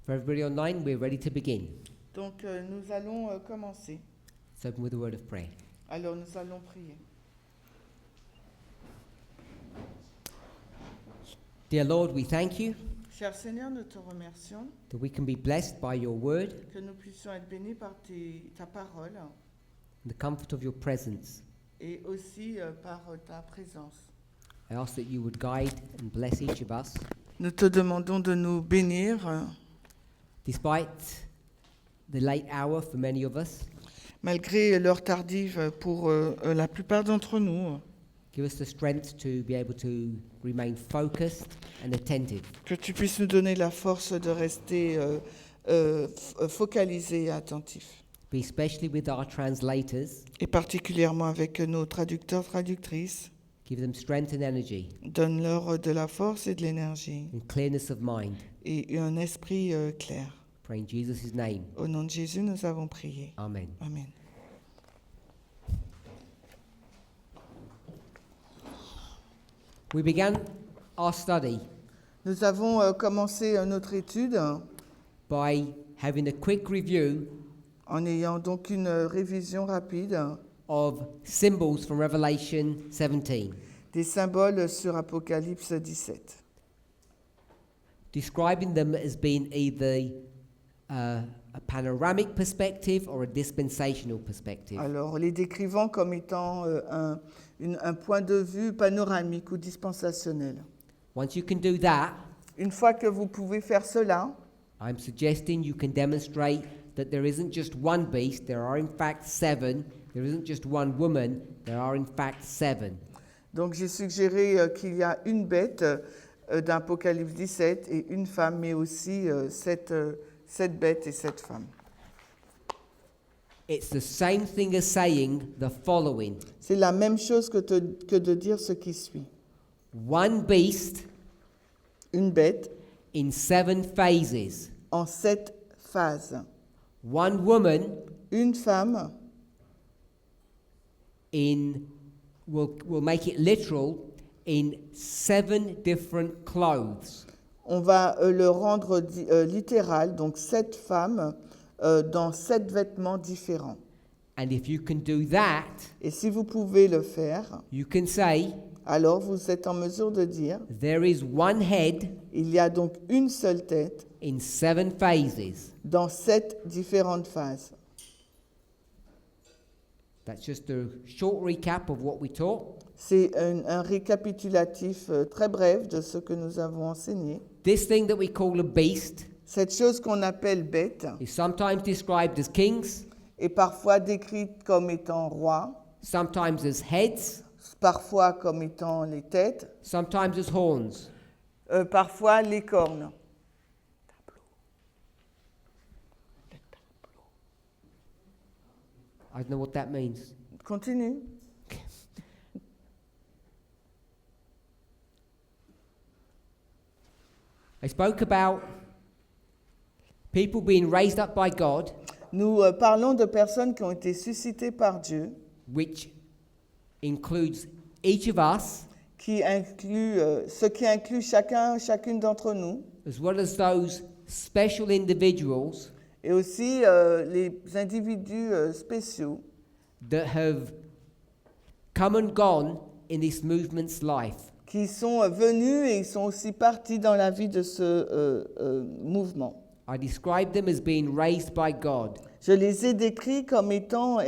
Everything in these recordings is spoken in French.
For everybody online, we're ready to begin. Donc nous allons commencer. Let's open with a word of prayer. Alors nous allons prier. Dear Lord, we thank you Cher Seigneur, nous te remercions that we can be blessed by your word que nous puissions être bénis par ta parole and the comfort of your presence. et aussi par ta présence. I ask that you would guide and bless each of us, Nous te demandons de nous bénir despite the late hour for many of us. malgré l'heure tardive pour la plupart d'entre nous. Give us the strength to be able to remain focused and attentive. Que tu puisses nous donner la force de rester focalisés et attentifs. Be especially with our translators. Et particulièrement avec nos traducteurs, traductrices. Give them strength and energy Donne-leur de la force et de l'énergie and clearness of mind. et un esprit clair. Pray in Jesus' name. Au nom de Jésus, nous avons prié. Amen. Amen. We began our study Nous avons commencé notre étude by having a quick review en ayant donc une révision rapide of symbols from Revelation 17, des symboles sur Apocalypse 17, describing them as being either a panoramic perspective or a dispensational perspective. Alors, les décrivant comme étant un point de vue panoramique ou dispensationnel. Once you can do that, Une fois que vous pouvez faire cela, I'm suggesting you can demonstrate that there isn't just one beast, there are in fact seven. There isn't just one woman, there are in fact seven. donc j'ai suggéré qu'il y a une bête d'Apocalypse 17 et une femme, mais aussi sept bêtes et 7 femmes. It's the same thing as saying the following. C'est la même chose que de dire ce qui suit. One beast Une bête in 7 phases. en 7 phases. One woman Une femme, we'll make it literal, in 7 different clothes. on va le rendre littéral, donc 7 femmes dans 7 vêtements différents. And if you can do that, Et si vous pouvez le faire, you can say alors vous êtes en mesure de dire, there is one head il y a donc une seule tête in 7 phases. dans 7 différentes phases. That's just a short recap of what we taught. C'est un récapitulatif très bref de ce que nous avons enseigné. This thing that we call a beast Cette chose qu'on appelle bête is sometimes described as kings, est parfois décrite comme étant roi, sometimes as heads, parfois comme étant les têtes, sometimes as horns. parfois les cornes. I don't know what that means. Continue. I spoke about people being raised up by God, Nous parlons de personnes qui ont été suscitées par Dieu, which includes each of us, ce qui inclut chacune d'entre nous, as well as those special individuals et aussi les individus spéciaux that have come and gone in this movement's life. qui sont venus et ils sont aussi partis dans la vie de ce mouvement. I described them as being raised by God. Je les ai décrits comme ayant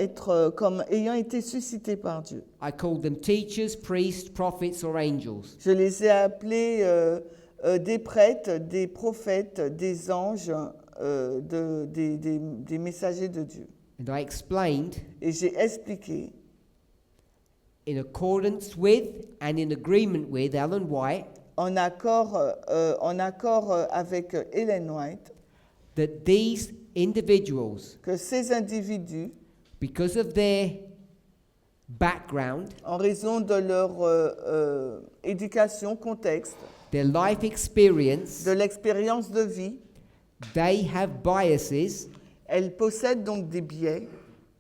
été suscités par Dieu. I called them teachers, priests, prophets, or angels. Je les ai appelés des prêtres, des prophètes, des anges, des messagers de Dieu. And I explained, Et j'ai expliqué, in accordance with and in agreement with Ellen White, en accord avec Ellen White, that these individuals, que ces individus, because of their background, en raison de leur éducation, contexte, their life experience, de l'expérience de vie, they have biases, elles possèdent donc des biais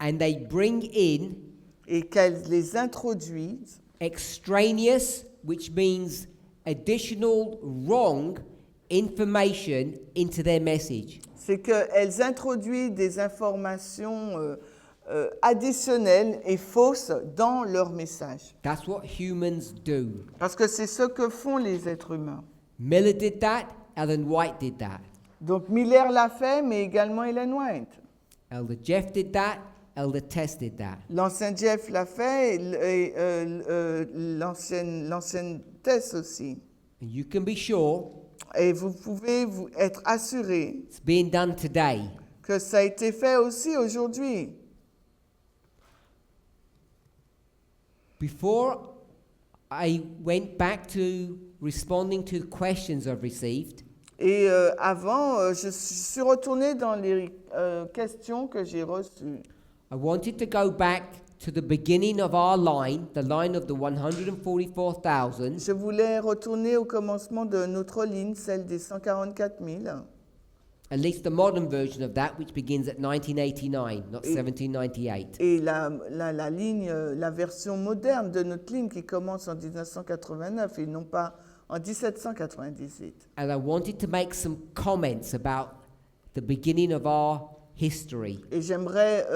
and they bring in et qu'elles les introduisent extraneous, which means additional wrong information into their message. c'est qu'elles introduisent des informations additionnelles et fausses dans leur message. That's what humans do. Parce que c'est ce que font les êtres humains. Miller did that, Ellen White did that. Donc Miller l'a fait, mais également Ellen White. Elder Jeff did that, Elder Tess did that. L'ancien Jeff l'a fait et l'ancienne Tess aussi. And you can be sure Et vous pouvez être assuré it's being done today. que ça a été fait aussi aujourd'hui. Before I went back to responding to the questions I've received, Et avant, je suis retournée dans les questions que j'ai reçues. I wanted to go back to the beginning of our line, the line of the 144,000, Je voulais retourner au commencement de notre ligne, celle des 144 000, at least the modern version of that, which begins at 1989, not 1798. et la ligne, la version moderne de notre ligne qui commence en 1989 et non pas en 1798. And I wanted to make some comments about the beginning of our history. Et j'aimerais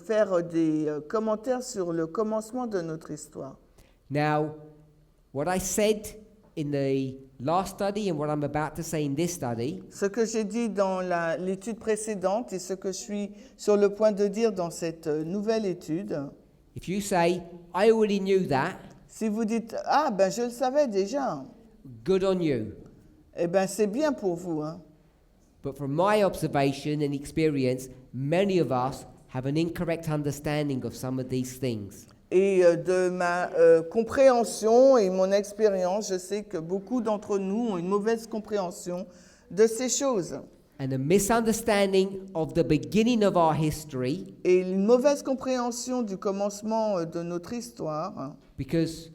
faire des commentaires sur le commencement de notre histoire. Now, what I said in the last study and what I'm about to say in this study Ce que j'ai dit dans l'étude précédente et ce que je suis sur le point de dire dans cette nouvelle étude, if you say, I already knew that, si vous dites « Ah, ben je le savais déjà good on you. », eh bien c'est bien pour vous. Hein. But from my observation and experience, many of us have an incorrect understanding of some of these things. Et de ma compréhension et mon expérience, je sais que beaucoup d'entre nous ont une mauvaise compréhension de ces choses. And a misunderstanding of the beginning of our history, Et une mauvaise compréhension du commencement de notre histoire, because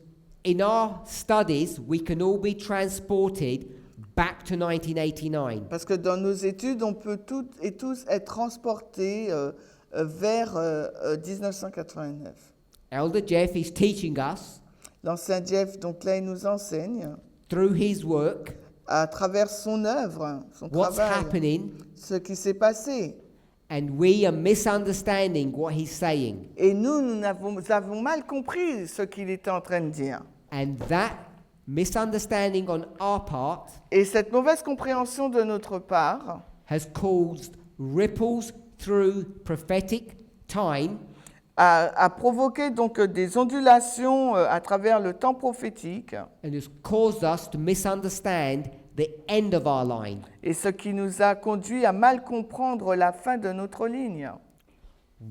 in our studies, we can all be transported back to 1989. parce que dans nos études, on peut toutes et tous être transportés vers 1989. Elder Jeff is teaching us L'ancien Jeff, donc là, il nous enseigne through his work à travers son œuvre, son what's travail, happening, ce qui s'est passé. and we are misunderstanding what he's saying. Et nous avons mal compris ce qu'il était en train de dire. And that misunderstanding on our part Et cette mauvaise compréhension de notre part has caused ripples through prophetic time a provoqué donc des ondulations à travers le temps prophétique, and has caused us to misunderstand the end of our line. et ce qui nous a conduit à mal comprendre la fin de notre ligne.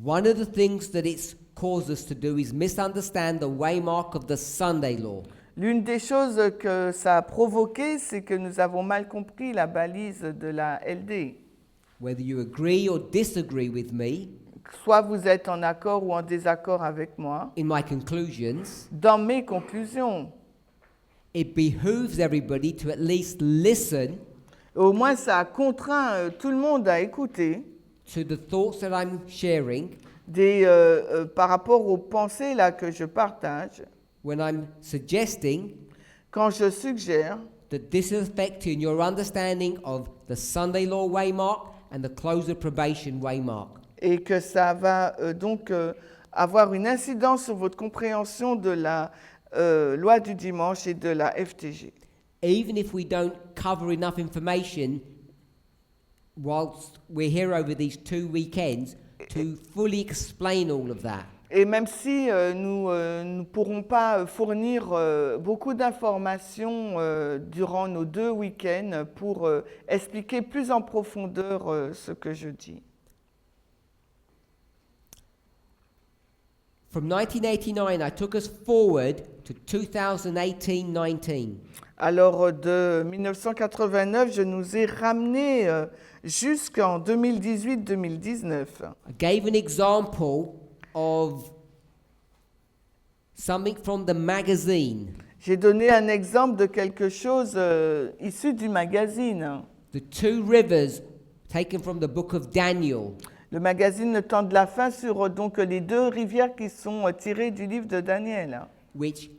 One of the things that it's caused us to do is misunderstand the waymark of the Sunday law. L'une des choses que ça a provoqué, c'est que nous avons mal compris la balise de la LD. Whether you agree or disagree with me Soit vous êtes en accord ou en désaccord avec moi, in my conclusions, dans mes conclusions. it behooves everybody to at least listen Au moins, ça a contraint tout le monde à écouter to the thoughts that I'm sharing par rapport aux pensées là, que je partage, when I'm suggesting quand je suggère that this is affecting your understanding of the Sunday law waymark and the close of probation waymark. et que ça va donc avoir une incidence sur votre compréhension de la loi du dimanche et de la FTG. Even if we don't cover enough information whilst we're here over these 2 weekends to fully explain all of that. Et même si nous ne pourrons pas fournir beaucoup d'informations durant nos 2 week-ends pour expliquer plus en profondeur ce que je dis. From 1989, I took us forward to 2018-19. Alors de 1989, je nous ai ramenés jusqu'en 2018-2019. I gave an example of something from the magazine, J'ai donné un exemple de quelque chose issu du magazine. the 2 rivers taken from the book of Daniel. Le magazine Le Temps de la Fin sur donc les 2 rivières qui sont tirées du livre de Daniel, Which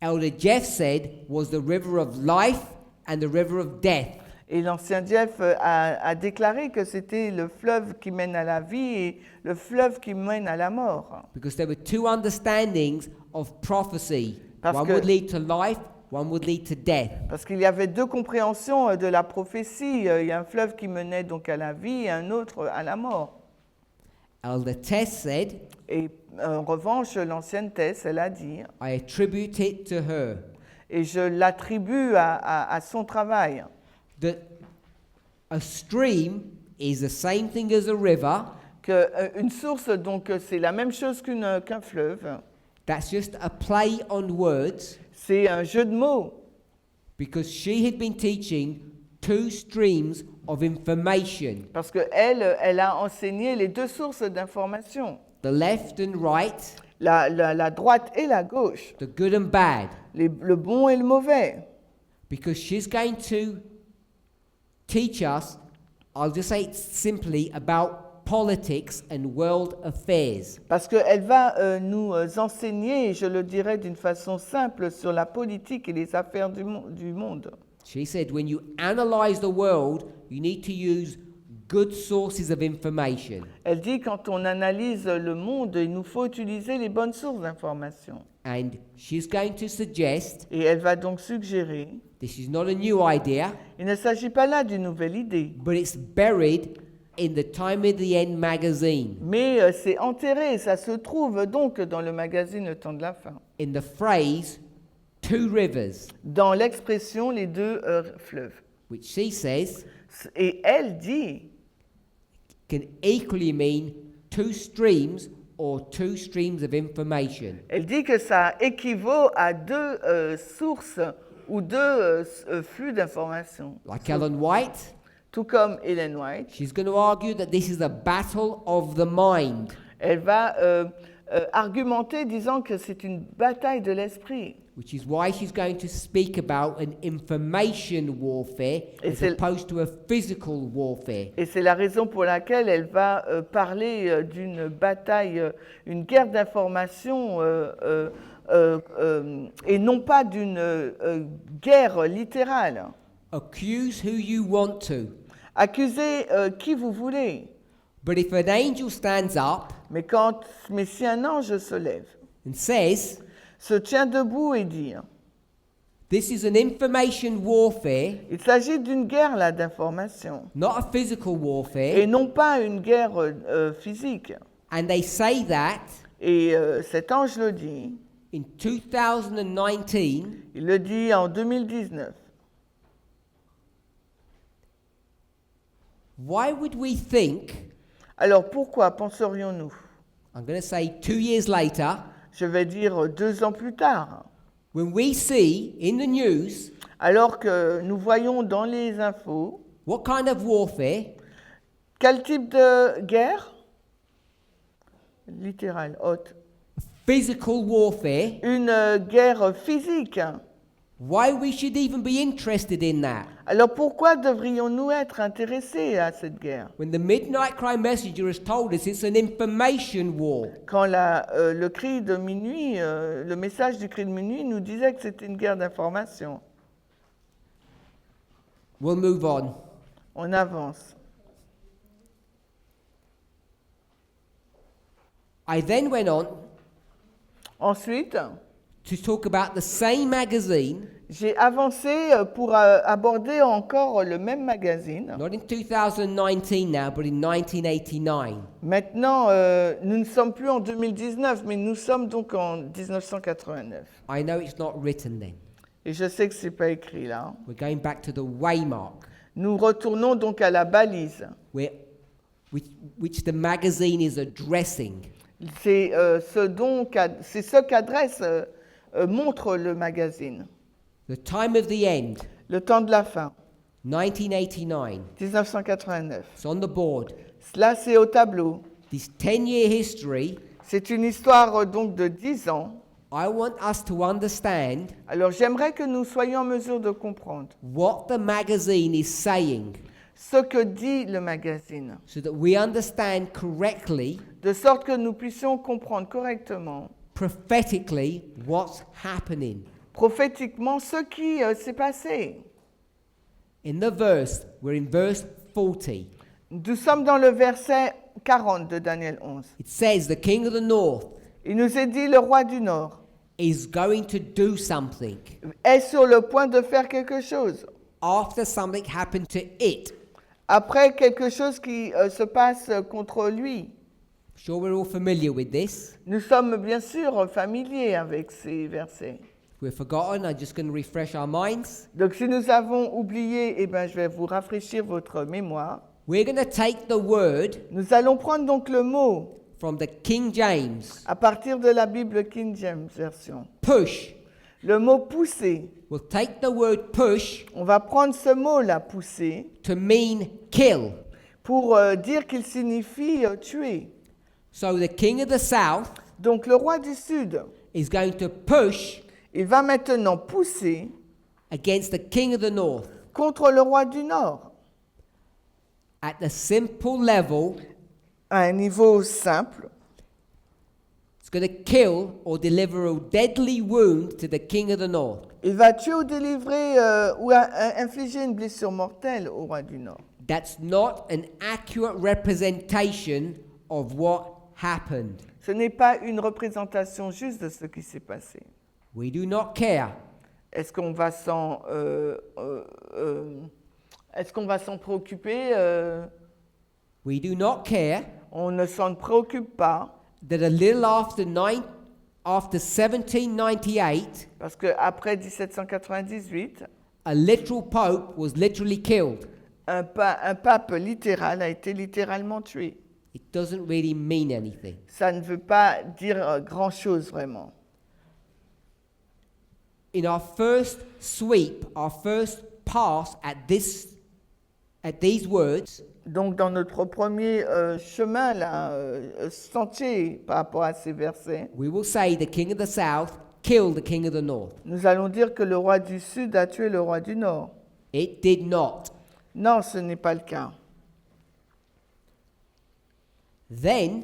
Elder Jeff said was the river of life and the river of death. Et l'ancien Jeff a déclaré que c'était le fleuve qui mène à la vie et le fleuve qui mène à la mort. Because there were two understandings of prophecy. Parce One que- would lead to life, one would lead to death. Parce qu'il y avait deux compréhensions de la prophétie. Il y a un fleuve qui menait donc à la vie et un autre à la mort. Elder Tess said, Et en revanche, l'ancienne Tess, elle a dit, I attribute it to her, et je l'attribue à son travail, that a stream is the same thing as a river. qu'une source, donc, c'est la même chose qu'un fleuve. That's just a play on words, C'est un jeu de mots. because she had been teaching two streams of information, Parce qu'elle a enseigné les deux sources d'information, the left and right, la droite et la gauche, the good and bad, le bon et le mauvais. because she's going to teach us, I'll just say it simply, about politics and world affairs. Parce qu'elle va nous enseigner, et je le dirais d'une façon simple, sur la politique et les affaires du monde. She said, when you analyze the world, you need to use good sources of information. Elle dit quand on analyse le monde, il nous faut utiliser les bonnes sources d'information. And she's going to suggest, Et elle va donc suggérer, this is not a new idea, il ne s'agit pas là d'une nouvelle idée, but it's buried in the Time of the End magazine, mais c'est enterré, ça se trouve donc dans le magazine Le Temps de la Fin, in the phrase, two rivers, dans l'expression les deux fleuves. which she says Et elle dit, can equally mean two streams or two streams of information. elle dit que ça équivaut à deux sources ou deux flux d'informations. Like Ellen White, Tout comme Ellen White, she's going to argue that this is a battle of the mind. elle va argumenter disant que c'est une bataille de l'esprit. Which is why she's going to speak about an information warfare Et as c'est- opposed to a physical warfare. Et c'est la raison pour laquelle elle va parler d'une bataille, une guerre d'information et non pas d'une guerre littérale. Accuse who you want to. Accusez qui vous voulez, But if an angel stands up mais si un ange se lève, and says, se tient debout et dit, this is an information warfare, il s'agit d'une guerre là d'information not a physical et warfare, non pas une guerre physique. and they say that Et cet ange le dit, in 2019, il le dit en 2019. why would we think, Alors pourquoi penserions-nous, I'm going to say 2 years later, je vais dire 2 ans plus tard, when we see in the news alors que nous voyons dans les infos, what kind of warfare, quel type de guerre? Littérale, haute. physical warfare, Une guerre physique. why we should even be interested in that? Alors pourquoi devrions-nous être intéressés à cette guerre? When the Midnight Cry Messenger has told us it's an information war. Quand le cri de minuit, le message du cri de minuit nous disait que c'était une guerre d'information. We'll move on. On avance. I then went on Ensuite, to talk about the same magazine, j'ai avancé pour aborder encore le même magazine. not in 2019 now, but in 1989. Maintenant, nous ne sommes plus en 2019, mais nous sommes donc en 1989. I know it's not written then. Et je sais que ce n'est pas écrit là. We're going back to the waymark, Nous retournons donc à la balise. which the magazine is addressing. C'est ce qu'adresse, montre le magazine. The time of the end, Le temps de la fin, 1989. 1989. It's on the board. Là, c'est au tableau. This 10-year history, C'est une histoire donc de 10 ans. I want us to understand Alors, j'aimerais que nous soyons en mesure de comprendre what the magazine is saying, ce que dit le magazine, so that we understand correctly, de sorte que nous puissions comprendre correctement, prophetically, what's happening. prophétiquement, ce qui s'est passé. In the verse, we're in verse 40. Nous sommes dans le verset 40 de Daniel 11. It says the king of the north Il nous est dit, le roi du Nord is going to do something est sur le point de faire quelque chose. after something happened to it. Après quelque chose qui se passe contre lui. Sure, we're all familiar with this. Nous sommes bien sûr familiers avec ces versets. If we've forgotten, I'm just going to refresh our minds. Donc si nous avons oublié, eh ben, je vais vous rafraîchir votre mémoire. We're going to take the word Nous allons prendre donc le mot from the King James, à partir de la Bible King James Version. push. Le mot pousser. We'll take the word push On va prendre ce mot-là, pousser, to mean kill. pour dire qu'il signifie tuer. So the king of the south Donc le roi du Sud, is going to push il va maintenant pousser against the king of the north contre le roi du Nord at the simple level. à un niveau simple. It's going to kill or deliver a deadly wound to the king of the north. Il va tuer ou délivrer ou infliger une blessure mortelle au roi du Nord. That's not an accurate representation of what happened. Ce n'est pas une représentation juste de ce qui s'est passé. We do not care. Est-ce qu'on va s'en préoccuper We do not care On ne s'en préoccupe pas that a little after 1798, parce qu'après 1798, a literal pope was literally killed. un pape littéral a été littéralement tué. It doesn't really mean anything. Ça ne veut pas dire grand-chose vraiment. In our first sweep, our first pass at these words, Donc dans notre premier chemin, là, sentier par rapport à ces versets, we will say the king of the south killed the king of the north. nous allons dire que le roi du Sud a tué le roi du Nord. It did not. Non, ce n'est pas le cas. Then,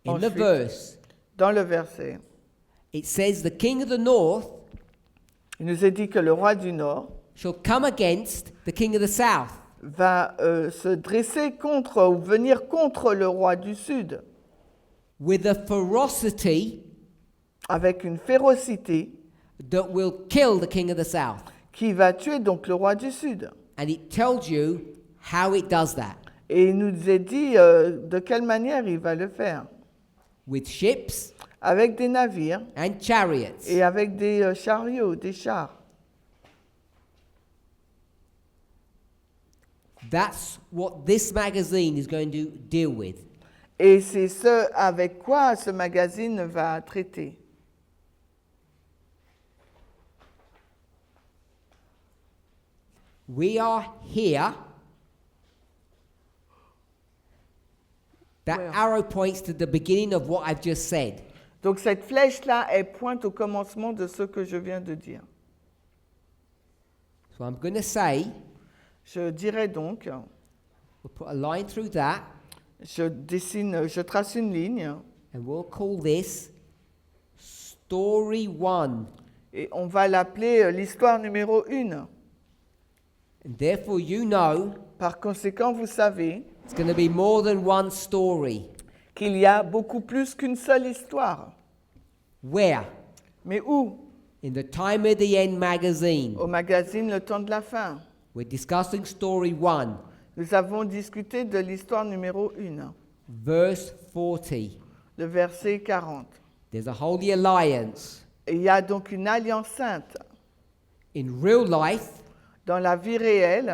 in the Ensuite. verse, Dans le verset, it says the king of the north il nous est dit que le roi du Nord shall come against the king of the south. va se dresser contre ou venir contre le roi du Sud With a ferocity avec une férocité that will kill the king of the south. qui va tuer donc le roi du Sud. And it tells you how it does that. Et il nous est dit de quelle manière il va le faire. With ships Avec des navires and chariots. et avec des chariots, des chars. That's what this magazine is going to deal with. Et c'est ce avec quoi ce magazine va traiter. We are here. That Where? arrow points to the beginning of what I've just said. Donc cette flèche-là, elle pointe au commencement de ce que je viens de dire. So I'm going to say, Je dirais donc, we'll put a line through that, je trace une ligne and we'll call this Story 1. et on va l'appeler l'histoire numéro 1. And therefore, you know Par conséquent, vous savez it's going to be more than one story. qu'il y a beaucoup plus qu'une seule histoire. Where? Mais où? In the Time of the End magazine, Au magazine Le Temps de la Fin. we're discussing Story 1, Nous avons discuté de l'histoire numéro 1, verse 40. le verset 40. There's a holy alliance. Et il y a donc une alliance sainte. In real life, Dans la vie réelle,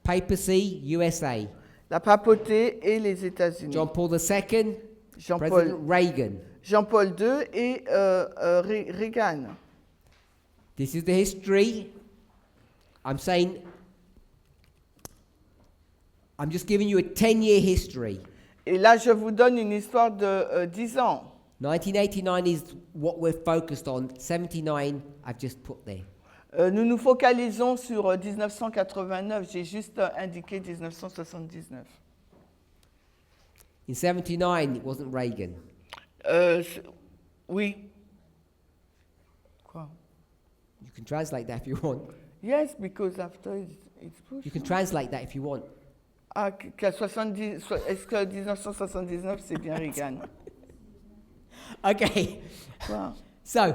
papacy, USA. la papauté et les États-Unis. John Paul II, Jean-Paul President Reagan. Jean-Paul II et Reagan. This is the history. I'm just giving you a 10-year history. Et là, je vous donne une histoire de 10 ans. 1989 is what we're focused on. 79, I've just put there. Nous nous focalisons sur 1989. J'ai juste indiqué 1979. In 79, it wasn't Reagan. Oui. Quoi? You can translate that if you want. Yes, because after it's Bush. You can translate that if you want. Ah, est-ce que 1979, c'est bien Reagan? Okay, Wow. so,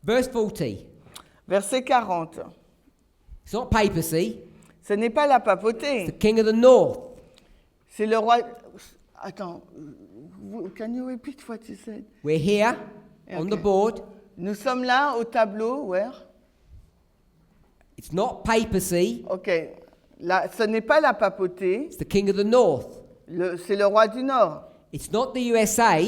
verse 40. Verset 40. It's not papacy, Ce n'est pas la it's papauté. the king of the north. C'est le roi... Attends. Can you repeat what you said? We're here on the Okay. board. Nous sommes là au tableau, where? It's not papacy, Ok. Là, ce n'est pas la papauté, it's the king of the north. c'est le roi du Nord. It's not the USA,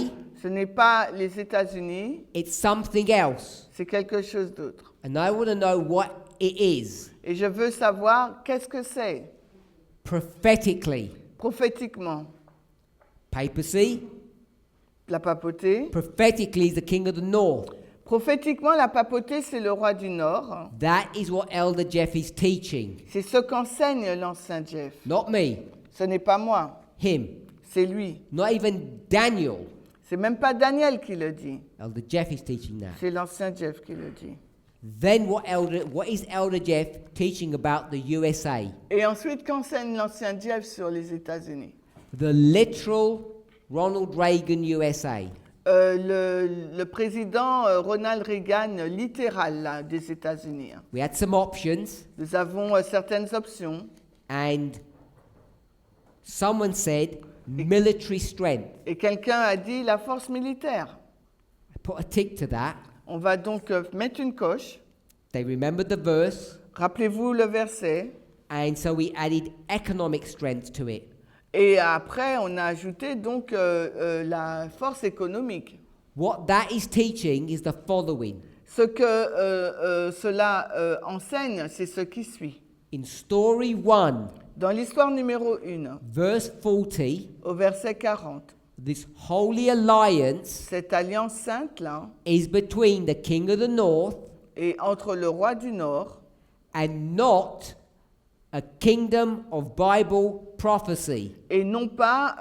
Ce n'est pas les États-Unis, it's something else. c'est quelque chose d'autre. And I want to know what it is Et je veux savoir qu'est-ce que c'est, prophetically. prophétiquement. Papacy, La papauté. prophetically, is the king of the north. Prophétiquement, la papauté, c'est le roi du Nord. That is what Elder Jeff is teaching. C'est ce qu'enseigne l'ancien Jeff. Not me, Ce n'est pas moi, him. c'est lui. Not even Daniel. C'est même pas Daniel qui le dit, Elder Jeff is teaching that. c'est l'ancien Jeff qui le dit. Then what is Elder Jeff teaching about the USA? Et ensuite, qu'enseigne l'ancien Jeff sur les États-Unis? The literal Ronald Reagan USA. Le président Ronald Reagan littéral là, des États-Unis. Hein. We had some options, Nous avons certaines options. and someone said military strength. Et quelqu'un a dit la force militaire. I put a tick to that. On va donc mettre une coche. They remembered the verse, Rappelez-vous le verset. and so we added economic strength to it. Et après, on a ajouté donc la force économique. What that is teaching is the following. Ce que cela enseigne, c'est ce qui suit. In story 1, Dans l'histoire numéro 1, verse 40, au verset 40, this holy alliance cette alliance sainte là is between the king of the north est entre le roi du Nord and not a kingdom of Bible prophecy. et non pas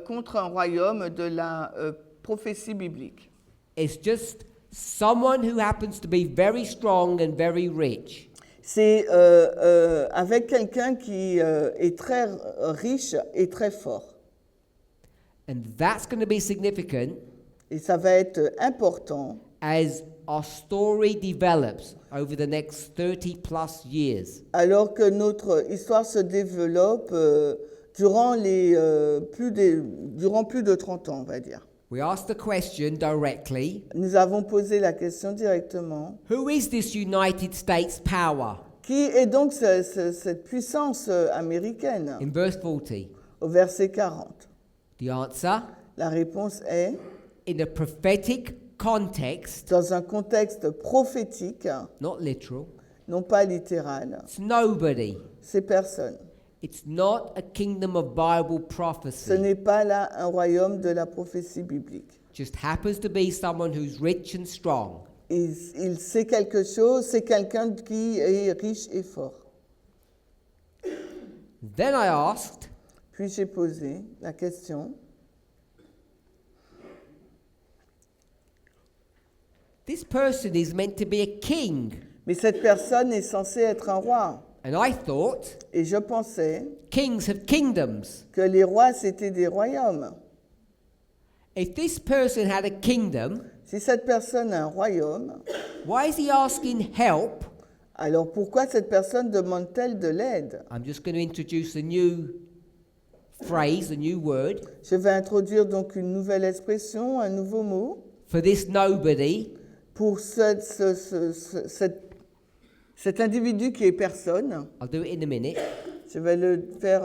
contre un royaume de la prophétie biblique. It's just someone who happens to be very strong and very rich. C'est avec quelqu'un qui est très riche et très fort. And that's going to be significant Et ça va être important as our story develops over the next 30 plus years. alors que notre histoire se développe durant plus de 30 ans, on va dire. We asked the question directly, Nous avons posé la question directement. who is this United States power? Qui est donc cette puissance américaine? In verse 40, Au verset 40. the answer, La réponse est, in a prophetic context, dans un contexte prophétique, not literal, non pas littéral, it's nobody. c'est personne. It's not a kingdom of Bible Ce prophecy. n'est pas là un royaume de la prophétie biblique. Just happens to be someone who's rich and strong. Il sait quelque chose, c'est quelqu'un qui est riche et fort. Then I asked, Puis j'ai posé la question, this person is meant to be a king. mais cette personne est censée être un roi. And I thought, Et je pensais kings have kingdoms. que les rois, c'était des royaumes. If this person had a kingdom, Si cette personne a un royaume, why is he asking help? alors pourquoi cette personne demande-t-elle de l'aide? I'm just going to introduce a new phrase, a new word Je vais introduire donc une nouvelle expression, un nouveau mot for this nobody. pour cet individu qui est personne. I'll do it in a minute. Je vais le faire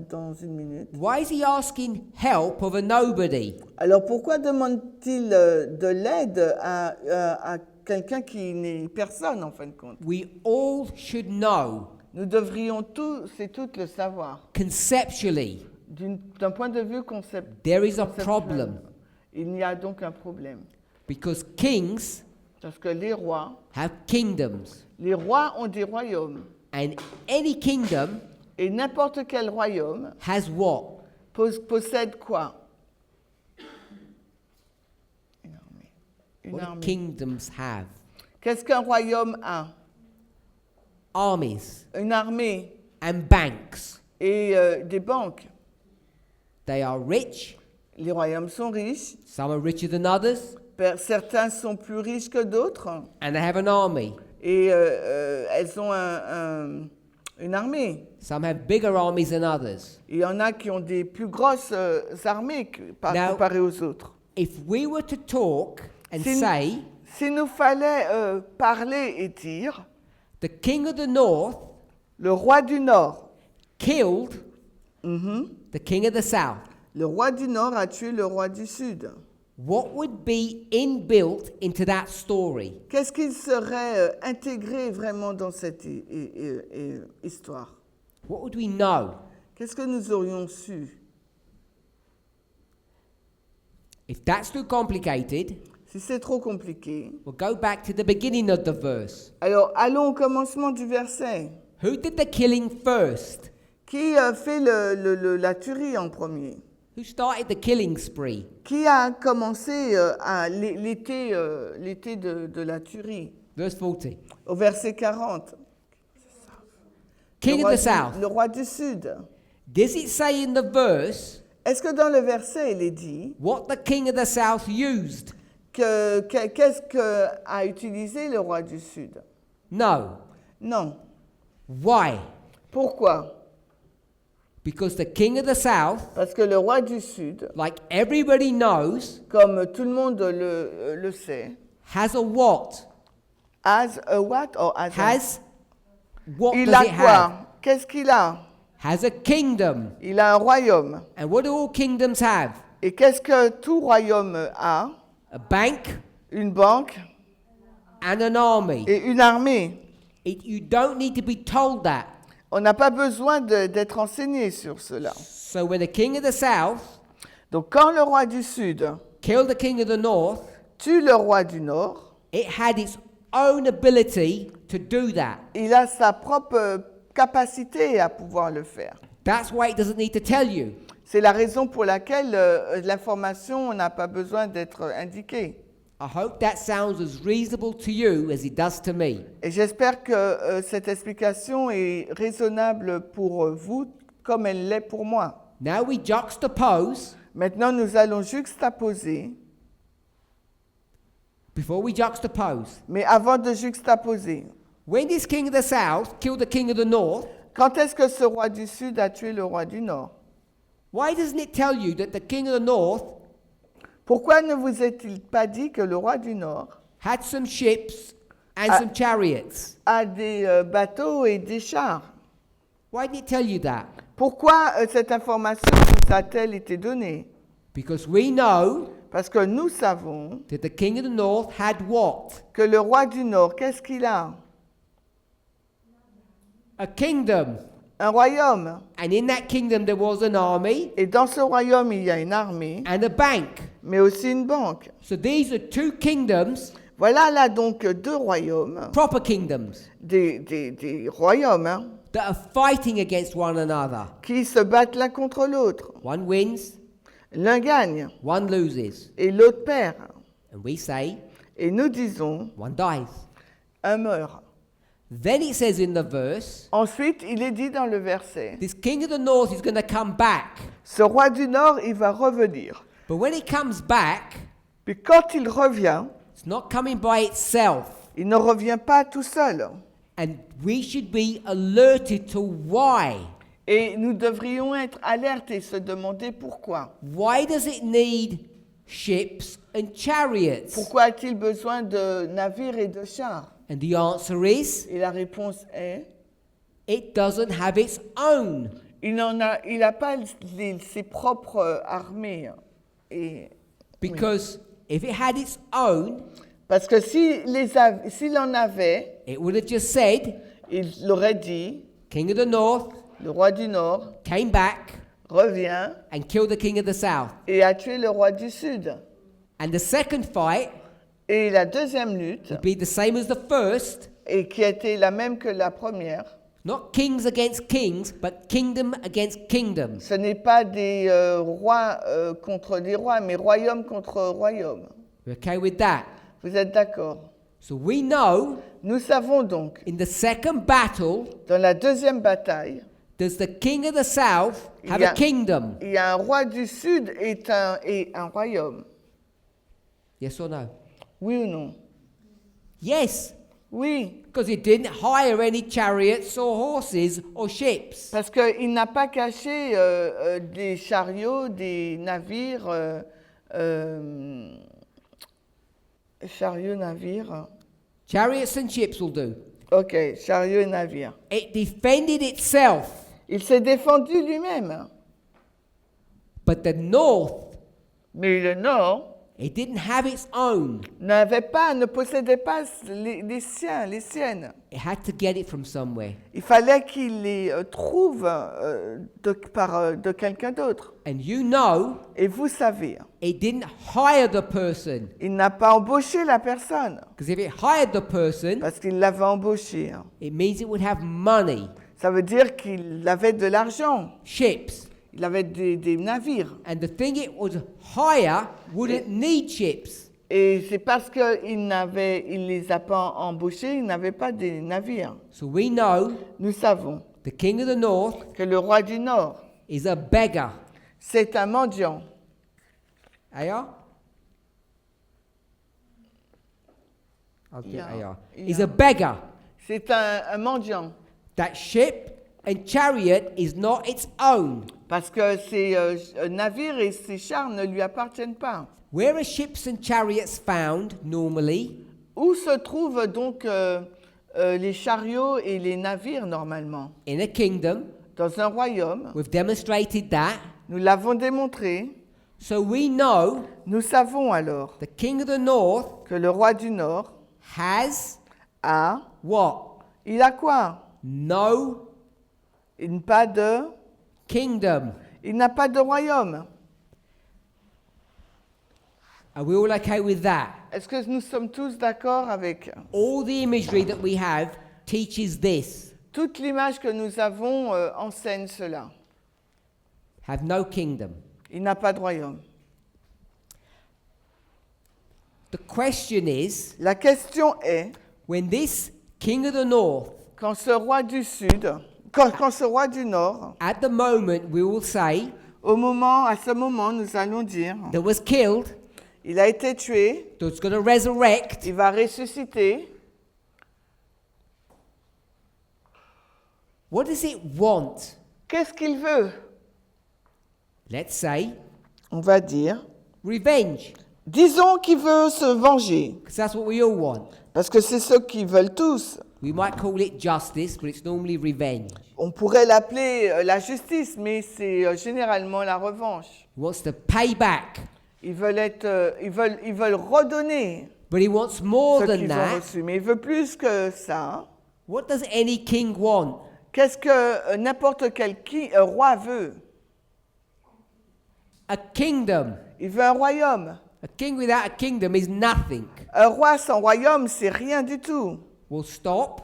dans une minute. Why is he asking help of a nobody? Alors pourquoi demande-t-il de l'aide à quelqu'un qui n'est personne en fin de compte? We all should know Nous devrions tous et toutes le savoir. conceptually D'un point de vue there is a conceptuel, problem il y a donc un problème. because kings Parce que les rois ont des royaumes. and any kingdom Et n'importe quel royaume has what? possède quoi? Une What do armée. kingdoms have? Qu'est-ce qu'un royaume a? Armies Une armée and banks. et des banques. They are rich. Les royaumes sont riches. Some are richer than others. Certains sont plus riches que d'autres. And they have an army. Et elles ont une armée. Some have bigger armies than others. Il y en a qui ont des plus grosses armées comparées aux autres. If we were to talk and Si- say, S'il nous fallait parler et dire, the king of the north le roi du Nord, killed the king of the south, le roi du Nord a tué le roi du Sud. what would be inbuilt into that story? Qu'est-ce qui serait intégré vraiment dans cette histoire? What would we know? Qu'est-ce que nous aurions su? If that's too complicated, Si c'est trop compliqué, we'll go back to the beginning of the verse. alors allons au commencement du verset. Who did the killing first? Qui fait la tuerie en premier? Who started the killing spree? Qui a commencé l'été de la tuerie? Verse 40. Au verset 40. King of the south. Le roi du Sud. Does it say in the verse Est-ce que dans le verset, il est dit what the king of the south used? qu'est-ce qu'a utilisé le roi du Sud? No. Non. Why? Pourquoi? Because the king of the south, Parce que le roi du Sud, like everybody knows, comme tout le monde le sait, has a what? has a what or has a... Has what Il does a it have? quoi? Qu'est-ce qu'il a? Has a kingdom. Il a un royaume. And what do all kingdoms have? Et qu'est-ce que tout royaume a? A bank Une banque and an army. et une armée. You don't need to be told that. On n'a pas besoin d'être enseigné sur cela. So when the king of the south Donc quand le roi du Sud killed the king of the north, tue le roi du Nord, it had its own ability to do that. il a sa propre capacité à pouvoir le faire. That's why it doesn't need to tell you. C'est la raison pour laquelle l'information n'a pas besoin d'être indiquée. I hope that sounds as reasonable to you as it does to me. Et j'espère que cette explication est raisonnable pour vous comme elle l'est pour moi. Now we juxtapose. Maintenant, nous allons juxtaposer. Before we juxtapose, Mais avant de juxtaposer, when this king of the south killed the king of the north, quand est-ce que ce roi du Sud a tué le roi du Nord? why doesn't it tell you that the king of the north Pourquoi ne vous est-il pas dit que le roi du Nord had some ships and Ah. some chariots? a des bateaux et des chars? Why didn't it tell you that? Pourquoi cette information nous a-t-elle été donnée? Because we know Parce que nous savons that the king of the north had what? que le roi du Nord, qu'est-ce qu'il a? A kingdom. Un royaume. And in that kingdom there was an army Et dans ce royaume, il y a une armée, and a bank. mais aussi une banque. So these are two kingdoms, Voilà là donc deux royaumes, proper kingdoms, des royaumes hein, that are fighting against one another. qui se battent l'un contre l'autre. One wins, L'un gagne one loses. et l'autre perd. And we say Et nous disons, one dies. un meurt. Then it says in the verse, Ensuite, il est dit dans le verset, this king of the north is going to come back. ce roi du Nord, il va revenir. But when he comes back, Puis quand il revient, it's not coming by itself. il ne revient pas tout seul. And we should be alerted to why. Et nous devrions être alertes et se demander pourquoi. Why does it need ships and chariots? Pourquoi a-t-il besoin de navires et de chars? And the answer is, Et la réponse est, it doesn't have its own. il n'a pas ses propres armées. Et, Because if it had its own, parce que s'il en avait, it would have just said, il l'aurait dit, king of the north le roi du Nord came back revient and killed the king of the south. et a tué le roi du Sud. And the second fight Et la deuxième lutte, would be the same as the first, et qui était la même que la première, not kings against kings, but kingdom against kingdoms. ce n'est pas des rois contre des rois, mais royaume contre royaume. You okay with that? Vous êtes d'accord? So we know Nous savons donc, in the second battle, dans la deuxième bataille, does the king of the south have Yeah. a kingdom? il y a un roi du Sud et un royaume. Yes or no? Oui ou non? Yes, Oui, because he didn't hire any chariots or horses or ships. parce qu'il n'a pas caché des chariots, des navires, chariots, navires. Chariots and ships will do. Ok, chariots et navires. It defended itself, Il s'est défendu lui-même. but the north, Mais le Nord it didn't have its own. ne possédait pas les siens, les siennes. It had to get it from somewhere. Il fallait qu'il les trouve de quelqu'un d'autre. And you know, Et vous savez, it didn't hire the person. il n'a pas embauché la personne, Because if it hired the person, parce qu'il l'avait embauché. it means it would have money, Ça veut dire qu'il avait de l'argent, ships. il avait des navires. And the thing it would hire wouldn't need ships. Et c'est parce qu'il les a pas embauchés, il n'avait pas des navires. So we know Nous savons the king of the north que le roi du Nord, is a beggar. c'est un mendiant. AR? I'll get Yeah. AR. He's Yeah. a beggar. C'est un mendiant. That ship and chariot is not its own. Parce que ses navires et ses chars ne lui appartiennent pas. Where are ships and chariots found normally? Où se trouvent donc les chariots et les navires normalement? In a kingdom. Dans un royaume. We've demonstrated that. Nous l'avons démontré. So we know Nous savons alors the king of the north que le roi du Nord has a... what? Il a quoi? No Il n'a pas de... kingdom. Il n'a pas de royaume. Are we all okay with that? Est-ce que nous sommes tous d'accord avec... All the imagery that we have teaches this. Toute l'image que nous avons enseigne cela. Have no kingdom. Il n'a pas de royaume. The question is, La question est, when this king of the north, quand ce roi du Sud, quand ce roi du Nord, at the moment we will say, à ce moment, nous allons dire, that was killed, il a été tué, that's going to resurrect, il va ressusciter. what does it want? Qu'est-ce qu'il veut? Let's say, On va dire, revenge. disons qu'il veut se venger, Because that's what we all want. parce que c'est ce qu'ils veulent tous. We might call it justice, but it's normally revenge. On pourrait l'appeler la justice, mais c'est généralement la revanche. He wants to pay back. Ils veulent redonner But he wants more ce than qu'ils ont that. reçu. Mais il veut plus que ça. What does any king want? Qu'est-ce que n'importe quel roi veut? A kingdom. Il veut un royaume. A king without a kingdom is nothing. Un roi sans royaume, c'est rien du tout. We'll stop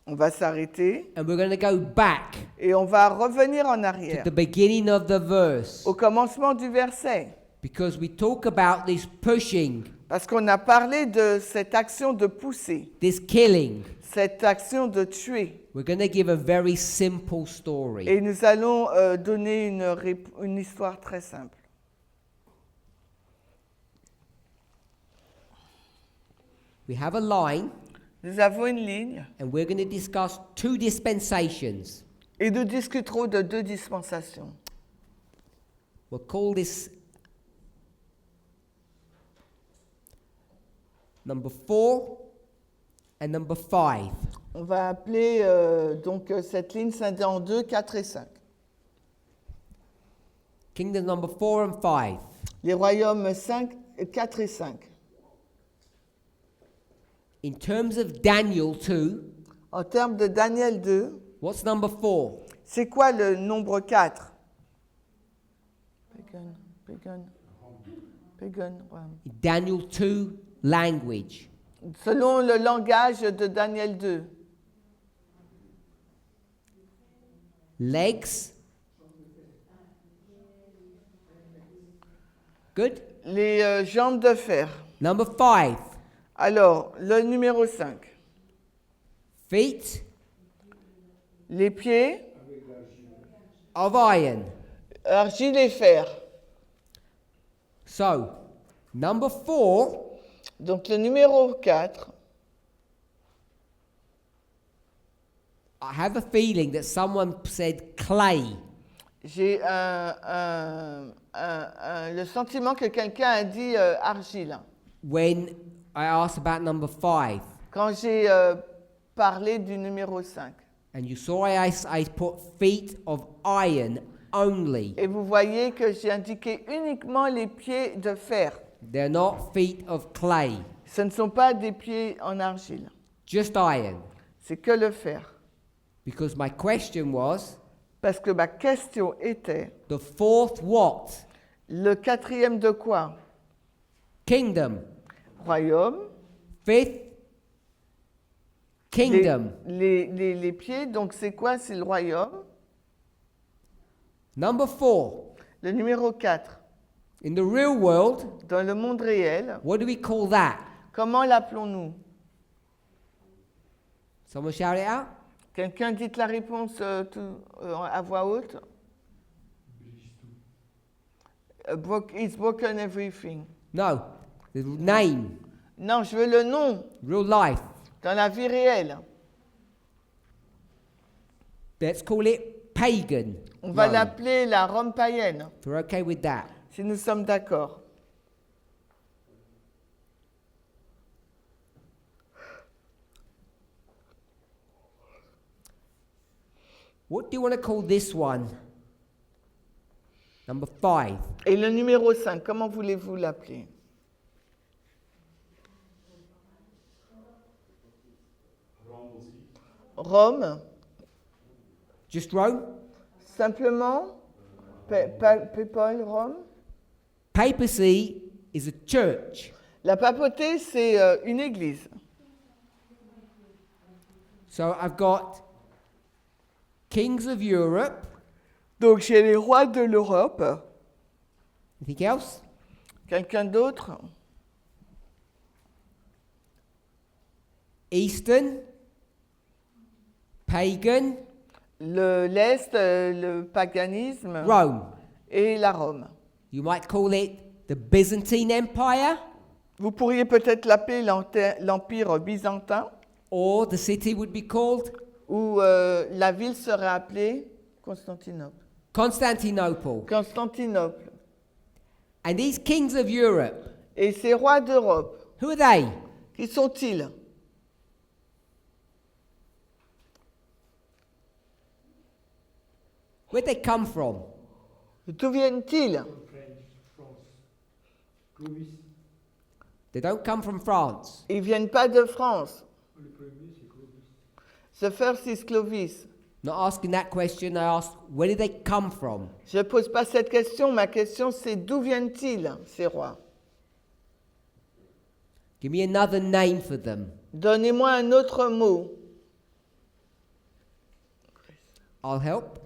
On va s'arrêter and we're going to go back et on va revenir en to arrière, the beginning of the verse. au commencement du verset. Because we talk about this pushing, Parce qu'on a parlé de cette action de pousser, this killing. cette action de tuer. We're going to give a very simple story. Et nous allons donner une histoire très simple. We have a line Nous avons une ligne and we're going to discuss two dispensations. et nous discuterons de 2 dispensations. We'll call this number 4 and number 5. On va appeler donc cette ligne scindée en 2, 4 et 5. Kingdom number 4 and 5. Les royaumes 4 et 5. In terms of Daniel 2, En termes de Daniel 2, what's number 4? c'est quoi le nombre 4? Pagan, ouais. In Daniel 2 language. Selon le langage de Daniel 2. Legs. Good. Les jambes de fer. Number 5. Alors, le numéro 5. Feet Les pieds, of iron. argile et fer. So, number 4, Donc le numéro 4, I have a feeling that someone said clay. j'ai le sentiment que quelqu'un a dit argile. When I asked about number 5. Quand j'ai parlé du numéro 5. And you saw I put feet of iron only. Et vous voyez que j'ai indiqué uniquement les pieds de fer. They're not feet of clay. Ce ne sont pas des pieds en argile. Just iron. C'est que le fer. Because my question was, Parce que ma question était, the fourth what? le quatrième de quoi? Kingdom. Royaume. Fifth, kingdom. Les pieds, donc c'est quoi? C'est le royaume. Number 4. Le numéro 4. In the real world, Dans le monde réel, what do we call that? comment l'appelons-nous? Someone shout it out? Quelqu'un dit la réponse à voix haute? It's broken everything. No. The name. Non, je veux le nom, Real life. dans la vie réelle. Let's call it pagan. On va Rome. l'appeler la Rome païenne, If we're okay with that. si nous sommes d'accord. What do you want to call this one? Number 5. Et le numéro 5, comment voulez-vous l'appeler? Rome, Just Rome? simplement, people, Rome. Papacy is a church. La papauté, c'est une église. So I've got kings of Europe. Donc j'ai les rois de l'Europe. Anything else? Quelqu'un d'autre? Eastern, pagan, L'Est, le paganisme Rome. et la Rome. You might call it the Byzantine Empire, Vous pourriez peut-être l'appeler l'Empire byzantin, or the city would be called ou la ville serait appelée Constantinople. Constantinople. Constantinople. And these kings of Europe, Et ces rois d'Europe, who are they? qui sont-ils? Where'd they come from? D'où viennent-ils? They don't come from France. Ils ne viennent pas de France. The first is Clovis. Not asking that question, I ask, where did they come from? Je ne pose pas cette question, ma question c'est d'où viennent-ils, ces rois? Give me another name for them. Donnez-moi un autre mot. I'll help.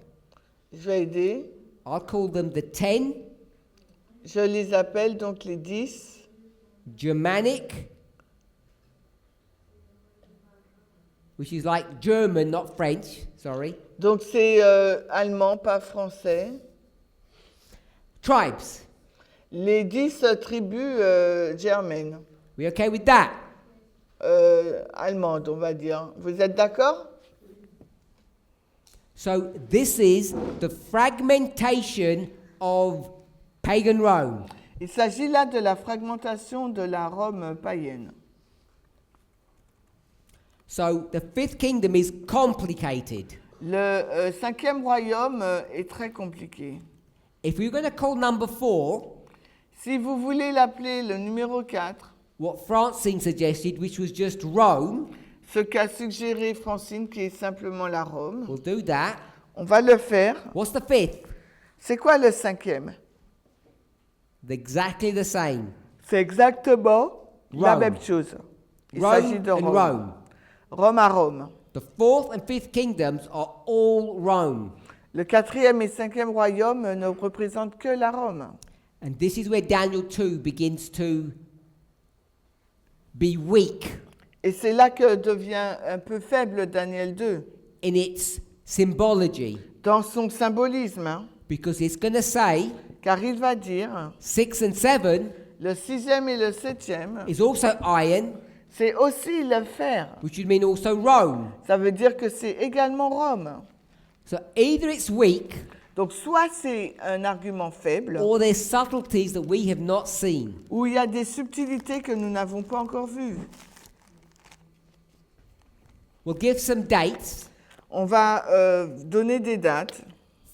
Je vais aider. I'll call them the 10, Je les appelle donc les 10. Germanic, which is like German, not French, sorry. Donc c'est allemand, pas français. Tribes. Les 10 tribus germaines. We okay with that? Allemandes, on va dire. Vous êtes d'accord? So this is the fragmentation of pagan Rome. Il s'agit là de la fragmentation de la Rome païenne. So the fifth kingdom is complicated. Le cinquième royaume est très compliqué. If we're going to call number 4, Si vous voulez l'appeler le numéro 4, what Francine suggested, which was just Rome, ce qu'a suggéré Francine, qui est simplement la Rome, we'll do that. on va le faire. What's the fifth? C'est quoi le cinquième? Exactly the same. C'est exactement la Rome. même chose. Il s'agit Rome de and Rome. Rome. Rome à Rome. The fourth and fifth kingdoms are all Rome. Le quatrième et cinquième royaume ne représentent que la Rome. And this is where Daniel 2 begins to be weak Et c'est là que devient un peu faible Daniel 2, in its symbology, dans son symbolisme, hein. because it's going to say Car il va dire, 6 and 7 le 6e et le 7e, is also iron, c'est aussi le fer. which would mean also Rome. Ça veut dire que c'est également Rome. So either it's weak Donc soit c'est un argument faible, or there's subtleties that we have not seen. ou il y a des subtilités que nous n'avons pas encore vues. We'll give some dates. On va donner des dates.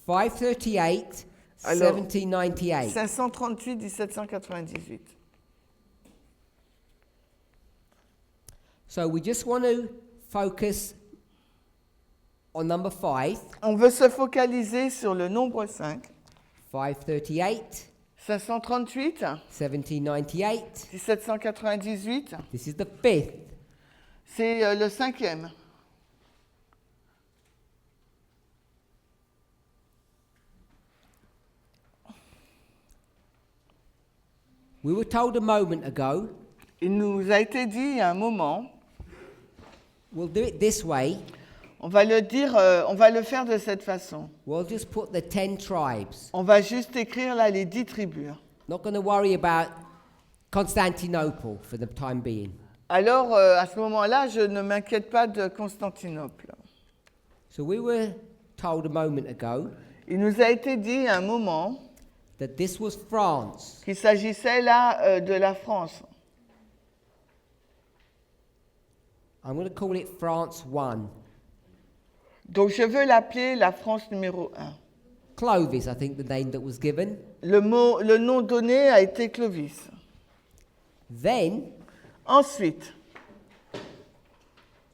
538, Alors, 1798. 538, 1798. So we just want to focus on number 5, On veut se focaliser sur le nombre 5. 538, 538, 1798. 1798, This is the 5th. c'est le 5e. We were told a moment ago, Il nous a été dit il y a un moment, we'll do it this way. on va le dire, on va le faire de cette façon. We'll just put the 10 tribes. On va juste écrire là les 10 tribus. Not going to worry about Constantinople for the time being. Alors, à ce moment-là, je ne m'inquiète pas de Constantinople. So we were told a moment ago Il nous a été dit il y a un moment that this was France. qu'il s'agissait là de la France. I'm going to call it France 1. Donc, je veux l'appeler la France numéro 1. Clovis, I think the name that was given. Le nom donné a été Clovis. Then Ensuite,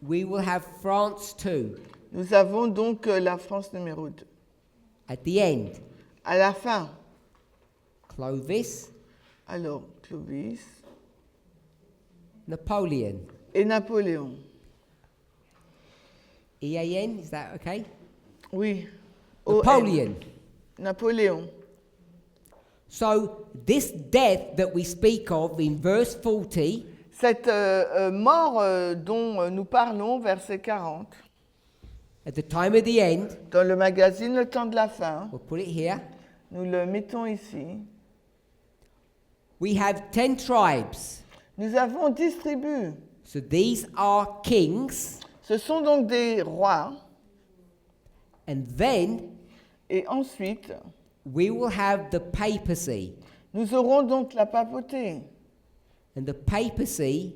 we will have France 2 nous avons donc la France numéro 2. at the end. À la fin, Clovis, alors Clovis Napoleon. et Napoléon. EAN, is that okay? Oui. Napoleon. Napoléon. So this death that we speak of in verse 40 Cette mort dont nous parlons, verset 40, at the time of the end, dans le magazine Le Temps de la Fin, we'll put it here. nous le mettons ici. We have 10 tribes. Nous avons 10 tribus. So these are kings, Ce sont donc des rois. and then Et ensuite, we will have the papacy. nous aurons donc la papauté. And the papacy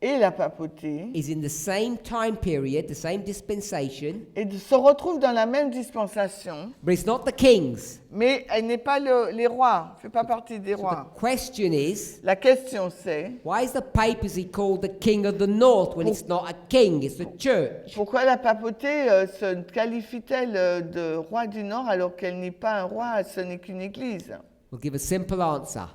Et la papauté is in the same time period, the same dispensation, et se retrouve dans la même dispensation, but it's not the kings. mais elle n'est pas les rois, ne fait pas partie des So the rois. question is, La question c'est, why is the papacy called the king of the north when it's not a king, it's the church? pourquoi la papauté se qualifie-t-elle de roi du Nord alors qu'elle n'est pas un roi, ce n'est qu'une église? We'll give a simple answer.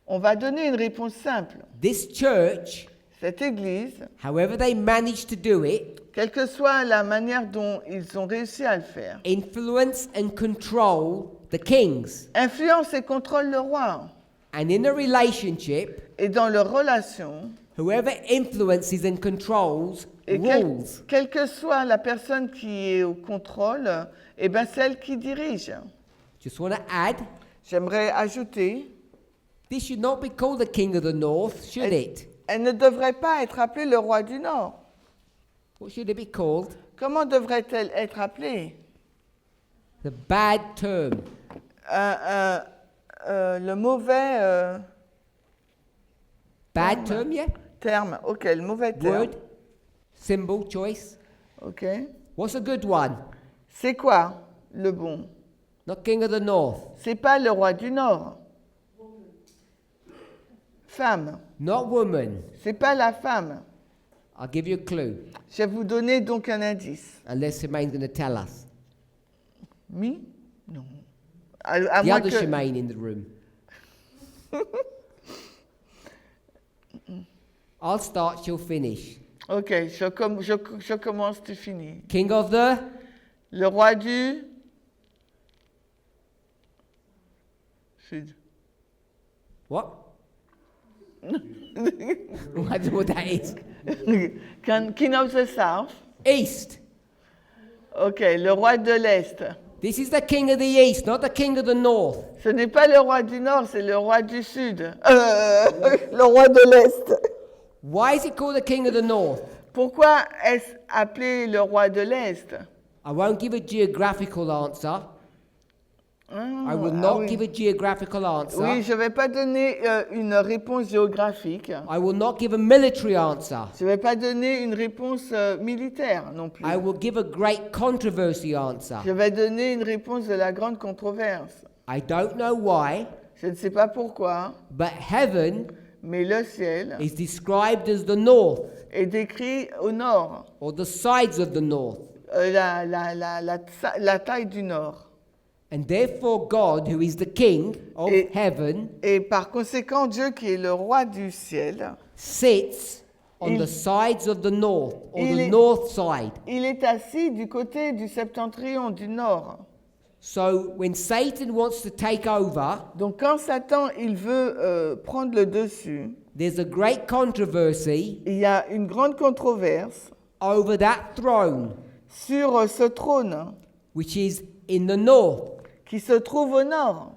On va donner une réponse simple. This church, Cette église, however they managed to do it, quelle que soit la manière dont ils ont réussi à le faire, influence and control the kings. influence et contrôle le roi. And in a relationship, Et dans leurs relations, whoever influences and controls et rules. quelle que soit la personne qui est au contrôle, eh bien celle qui dirige. Just want to add, J'aimerais ajouter, this should not be called the king of the north, should it? elle ne devrait pas être appelée le roi du Nord. What should it be called? Comment devrait-elle être appelée? The bad term. Le mauvais Bad term, yeah? terme. Ok, le mauvais terme. Word, symbol, choice. Ok. What's a good one? C'est quoi le bon? Not king of the north. C'est pas le roi du Nord. Femme. Not woman. C'est pas la femme. I'll give you a clue, Je vais vous donner donc un indice. unless Shemaine's going to tell us. Mi? Non. À The moins other que... Shemaine in the room. I'll start, she'll finish. Ok, je commence, tu finis. King of the Le roi du Sud. what? What that is? King of the South. East. Ok, le roi de l'Est. This is the king of the east, not the king of the north. Ce n'est pas le roi du Nord, c'est le roi du Sud. Le roi de l'Est. Why is it called the king of the north? Pourquoi est-ce appelé le roi de l'Est? I won't give a geographical answer. I will not oui. give a geographical answer. Oui, je ne vais pas donner une réponse géographique. I will not give a military answer. Je ne vais pas donner une réponse militaire non plus. I will give a great controversy answer. Je vais donner une réponse de la grande controverse. I don't know why, Je ne sais pas pourquoi, but heaven mais le ciel is described as the north, est décrit au nord, or the sides of the north. la taille du nord. And therefore God, who is the king of Et- heaven, Et par conséquent, Dieu qui est le roi du ciel, sits on Il- the sides of the north, or Il the est- north side. il est assis du côté du septentrion du nord. So when Satan wants to take over, Donc quand Satan il veut prendre le dessus, there's a great controversy il y a une grande controverse over that throne, sur ce trône which is in the north. qui se trouve au nord.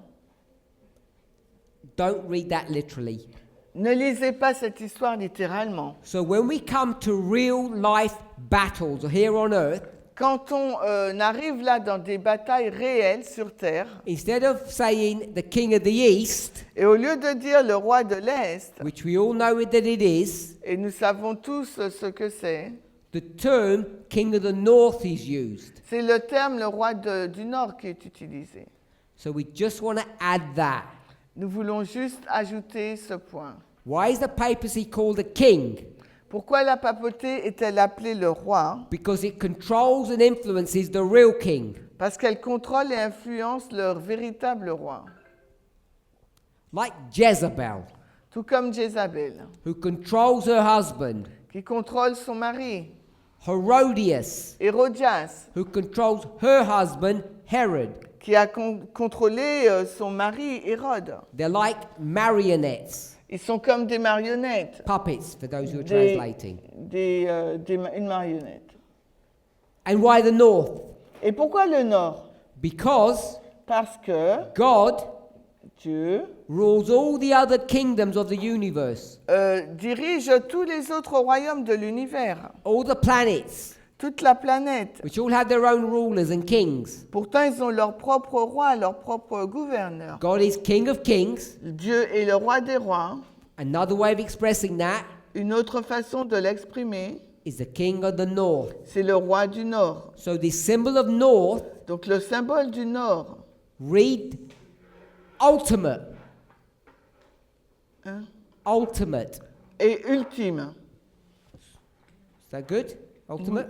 Don't read that literally. Ne lisez pas cette histoire littéralement. So when we come to real life battles here on earth, Quand on arrive là dans des batailles réelles sur terre, instead of saying the king of the east, et au lieu de dire le roi de l'Est, which we all know that it is, et nous savons tous ce que c'est, the term king of the north is used. c'est le terme le roi du Nord qui est utilisé. So we just want to add that. Nous voulons juste ajouter ce point. Why is the papacy called a king? Pourquoi la papauté est-elle appelée le roi? Because it controls and influences the real king. Parce qu'elle contrôle et influence leur véritable roi. Like Jezebel, Tout comme Jézabel, who controls her husband. qui contrôle son mari. Herodias, Hérodias, who controls her husband, Herod. qui a contrôlé son mari Hérode. They're like marionettes, Ils sont comme des marionnettes. puppets for those who are Des- translating. Une marionnette. And why the north? Et pourquoi le nord? Because Parce que God Dieu rules all the other kingdoms of the universe, dirige tous les autres royaumes de l'univers, all the planets, toute la planète. which all have their own rulers and kings. Pourtant, ils ont leur propre roi, leur propre gouverneur. God is King of Kings. Dieu est le roi des rois. Another way of expressing that Une autre façon de l'exprimer, is the King of the North. c'est le roi du Nord. So the symbol of North, Donc le symbole du Nord, read ultimate. hein, Ultimate. est ultime. Is that good? Ultimate?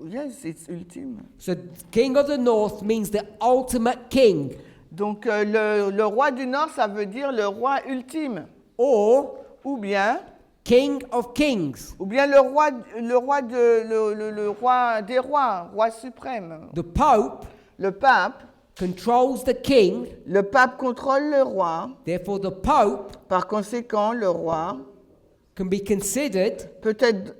Yes, it's ultime. So King of the North means the ultimate king. Donc le roi du Nord, ça veut dire le roi ultime. Or Ou bien King of Kings. le roi des rois, roi suprême. The Pope Le pape, controls the king. le pape contrôle le roi. Therefore, the Pope Par conséquent, le roi can be considered, peut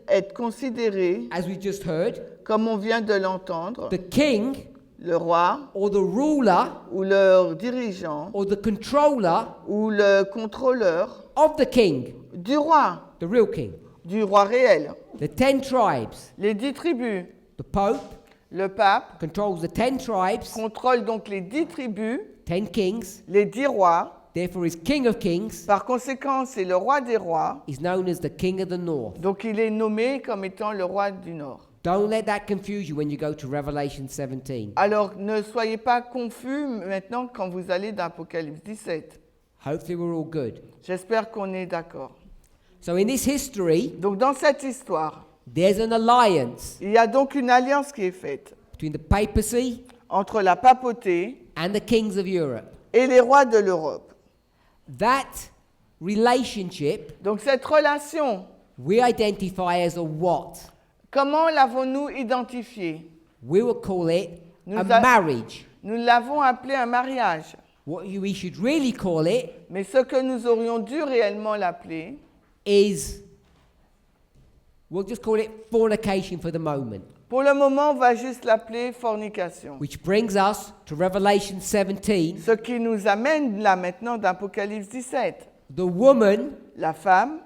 être considéré, as we just heard, comme on vient de l'entendre, the king le roi or the ruler ou le dirigeant or the controller ou le contrôleur of the king, du roi réel. the 10 tribes. Les 10 tribus. The Pope Le pape controls the 10 tribes, contrôle donc les 10 tribus, 10 kings. les 10 rois. Therefore, is King of Kings. Par conséquent, c'est le roi des rois. Is known as the King of the North. Donc il est nommé comme étant le roi du Nord. Don't let that confuse you when you go to Revelation 17. Alors ne soyez pas confus maintenant quand vous allez dans Apocalypse 17. Hopefully, we're all good. J'espère qu'on est d'accord. So, in this history, Donc dans cette histoire, there's an alliance il y a donc une alliance qui est faite between the papacy entre la papauté and the kings of Europe. et les rois de l'Europe. That relationship Donc cette relation, we identify as a what? comment l'avons-nous identifiée? We will call it Nous a a- marriage. Nous l'avons appelée un mariage. What we should really call it Mais ce que nous aurions dû réellement l'appeler, is, we'll just call it fornication for the moment. Pour le moment, on va juste l'appeler fornication. Which brings us to Revelation 17. Ce qui nous amène là maintenant d'Apocalypse 17. The woman La femme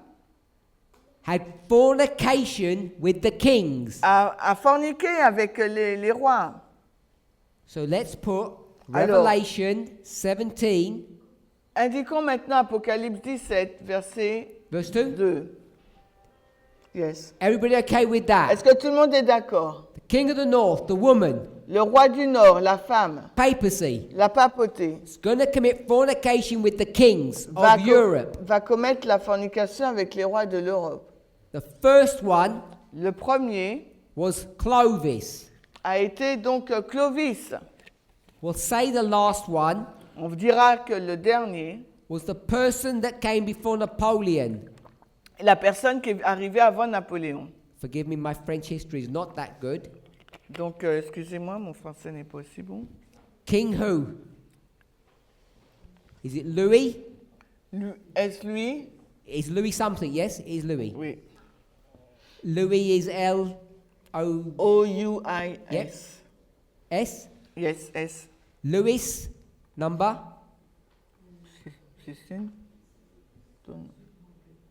had fornication with the kings. a forniqué avec les rois. So let's put Alors. Revelation 17, Indiquons maintenant Apocalypse 17, verset verse 2. 2. Yes. Everybody okay with that? Est-ce que tout le monde est d'accord? The king of the north, the woman, Le roi du Nord, la femme, papacy, la papauté, is going to commit fornication with the kings of Europe. va commettre la fornication avec les rois de l'Europe. The first one Le premier was Clovis. a été donc Clovis. We'll say the last one On dira que le dernier, was the person that came before Napoleon. la personne qui est arrivée avant Napoléon. Forgive me, my French history is not that good. Donc, excusez-moi, mon français n'est pas si bon. King who? Is it Louis? Est-ce lui? Is Louis something? Yes, it is Louis. Oui. Louis is L-O... O-U-I-S. S? Yes, S. Louis, number? 16?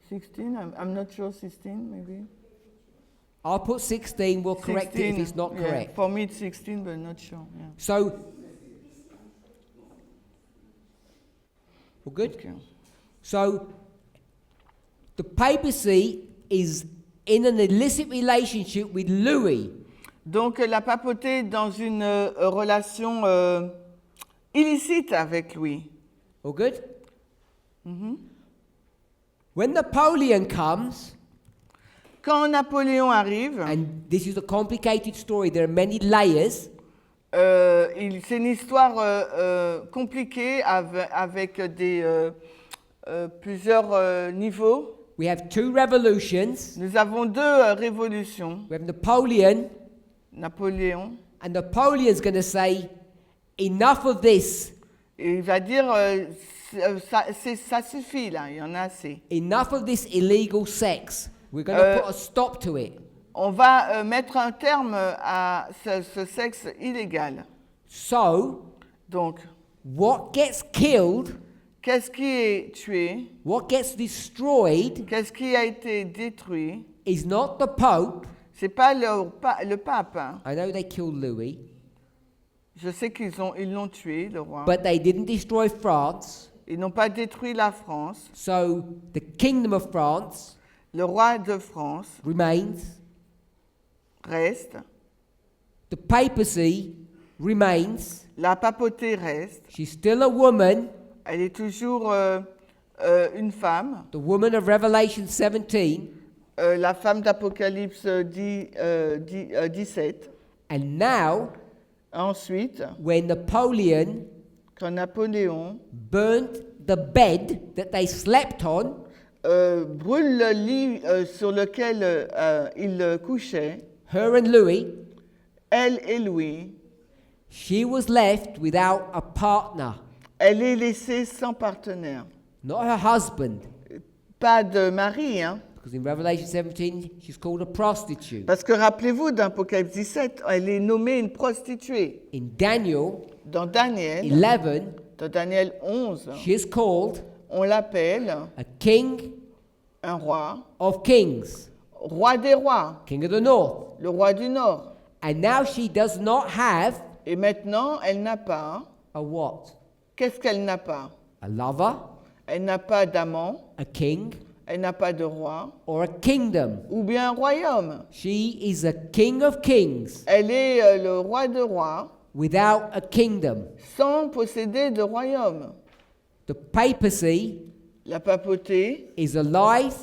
16? I'm not sure, 16 maybe? I'll put 16, we'll correct it if 16, it's not yeah. correct. For me it's 16, but not sure. Yeah. So, we're good? Okay. So, the papacy is in an illicit relationship with Louis. Donc la papauté est dans une relation illicite avec lui. All good? When Napoleon comes, Quand Napoléon arrive, and this is a complicated story, there are many layers. c'est une histoire compliquée avec plusieurs niveaux. We have two revolutions. Nous avons deux révolutions. We have Napoleon, Napoléon, and Napoleon's going to say, enough of this, et il va dire ça suffit là, il y en a assez. enough of this illegal sex. We're going to put a stop to it. On va mettre un terme à ce sexe illégal. So, Donc, what gets killed, qu'est-ce qui est tué? what gets destroyed, Qu'est-ce qui a été détruit? is not the Pope. C'est pas le pape. Hein. I know they killed Louis, Je sais ils l'ont tué, le roi. but they didn't destroy France. Ils n'ont pas détruit la France. So, the Kingdom of France Le roi de France remains. reste. The papacy remains. La papauté reste. She's still a woman, Elle est toujours une femme. the woman of Revelation 17. La femme d'Apocalypse 17. And now, Ensuite, when Napoleon quand Napoléon burnt the bed that they slept on, brûle le lit sur lequel il couchait, her and Louis, elle et Louis, she was left without a partner, elle est laissée sans partenaire. not her husband, Pas de mari, hein? because in Revelation 17 she's called a prostitute. Parce que rappelez-vous d'Apocalypse 17, elle est nommée une prostituée. In Daniel Dans Daniel, 11, dans Daniel 11, she is called on l'appelle a king un roi, of kings, roi des rois, king of the north. le roi du Nord. And now she does not have Et maintenant, elle n'a pas. a what? Qu'est-ce qu'elle n'a pas? A lover, Elle n'a pas d'amant, a king, elle n'a pas de roi, or a kingdom. ou bien un royaume. She is a king of kings Elle est le roi de rois, without a kingdom. sans posséder de royaume. The papacy La papauté is alive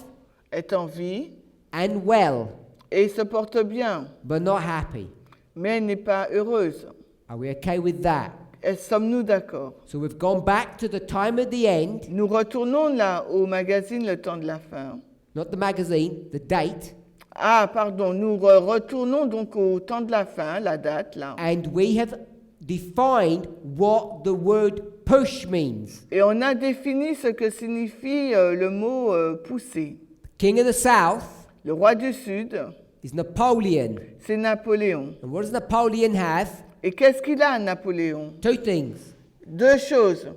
est en vie and well, et se porte bien, but not happy. mais elle n'est pas heureuse. Are we okay with that? Sommes-nous d'accord? So we've gone back to the time of the end, Nous retournons là au magazine Le Temps de la Fin. not the magazine, the date, Ah, pardon, nous retournons donc au temps de la fin, la date là. and we have defined what the word push means. Et on a défini ce que signifie le mot pousser. King of the south Le roi du Sud, is Napoleon. c'est Napoléon. And what does Napoleon have? Et qu'est-ce qu'il a, Napoléon? Two things. Deux choses.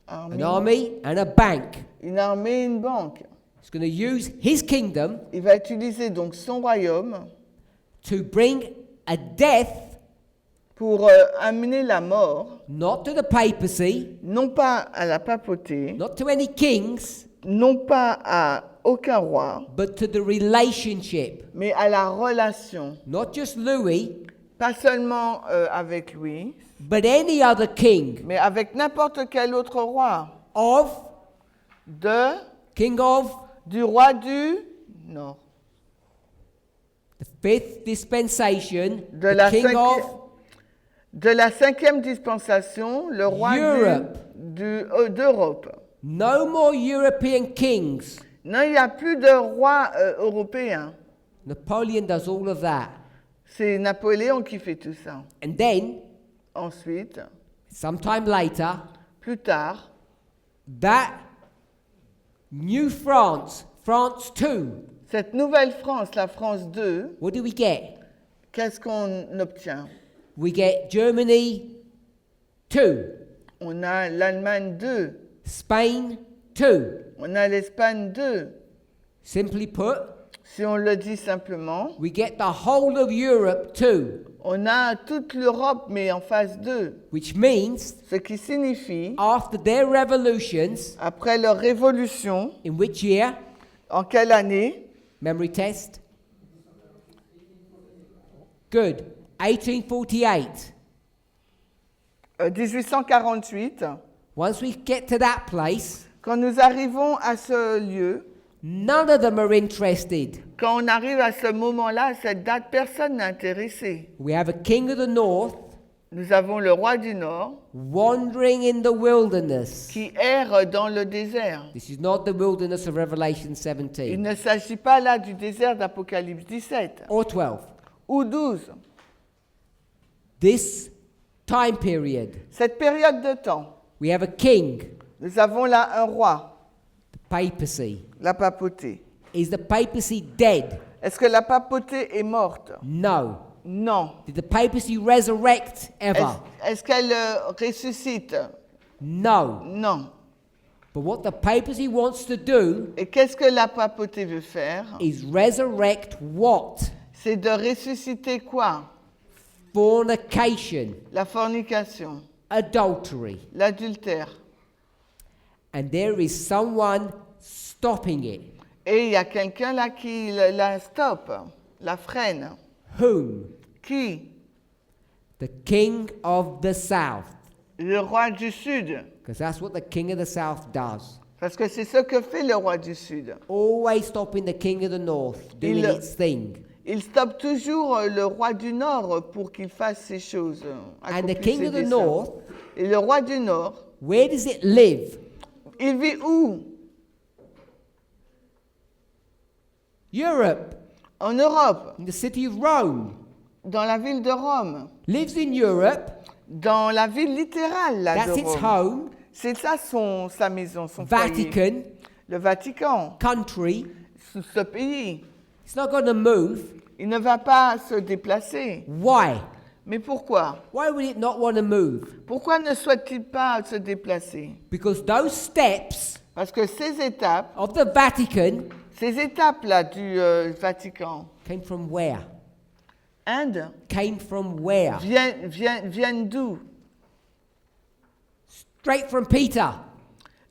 An army and a bank. Une armée et une banque. He's going to use his kingdom Il va utiliser donc son royaume to bring a death pour amener la mort, not to the papacy, non pas à la papauté, not to any kings, non pas à aucun roi, but to the relationship. mais à la relation. Not just Louis, Pas seulement avec lui, but any other king mais avec n'importe quel autre roi. of, king of Du roi du Nord. the fifth dispensation, De the la, king cinqui- of de la 5e dispensation, le roi Europe. d'Europe. no more European kings. Non, il n'y a plus de roi européen. Napoleon does all of that. C'est Napoléon qui fait tout ça. And then, Ensuite, sometime later, plus tard, that new France, France 2, cette nouvelle France, la France 2, what do we get? qu'est-ce qu'on obtient? We get Germany 2, On a l'Allemagne 2, Spain 2. on a l'Espagne 2. Simply put, Si on le dit simplement, we get the whole of Europe 2, on a toute l'Europe mais en phase 2. which means Ce qui signifie, after their revolutions, après leur révolution, in which year? en quelle année? Memory test. Good. 1848. 1848, Once we get to that place, quand nous arrivons à ce lieu, none of them are interested. quand on arrive à ce moment-là, à cette date, personne n'est intéressé. We have a king of the north Nous avons le roi du Nord wandering in the wilderness. qui erre dans le désert. This is not the wilderness of Revelation Il 17 ne s'agit pas là du désert d'Apocalypse 17 or 12. ou 12. This time period, Cette période de temps, we have a king, nous avons là un roi, the papacy. la papauté. Is the papacy dead? Est-ce que la papauté est morte? No. Non. Did the papacy resurrect ever? Est-ce qu'elle ressuscite? No. Non. But what the papacy wants to do Et qu'est-ce que la papauté veut faire? is resurrect what? C'est de ressusciter quoi? Fornication, La fornication, adultery. l'adultère. And there is someone stopping it. Et il y a quelqu'un là qui la stoppe, la freine. Whom? Qui? The king of the south. Le roi du Sud. Because that's what the king of the south does. Parce que c'est ce que fait le roi du Sud. Always stopping the king of the north doing Il- its thing. Il stoppe toujours le roi du Nord pour qu'il fasse ces choses. And the accomplisse king ses of the desseins. north, Et le roi du Nord, where does it live? il vit où? Europe, En Europe, in the city of Rome. dans la ville de Rome, Lives in Europe. dans la ville littérale là, That's de its Rome. home. C'est ça sa maison, son foyer. Vatican, Le Vatican, country. ce pays. It's not going to move. Il ne va pas se déplacer. Why? Mais pourquoi? Why would it not want to move? Pourquoi ne souhaite-t-il pas se déplacer? Because those steps Parce que ces étapes, of the Vatican ces étapes-là du Vatican, came from where? Inde, Came from where? viennent d'où? Straight from Peter.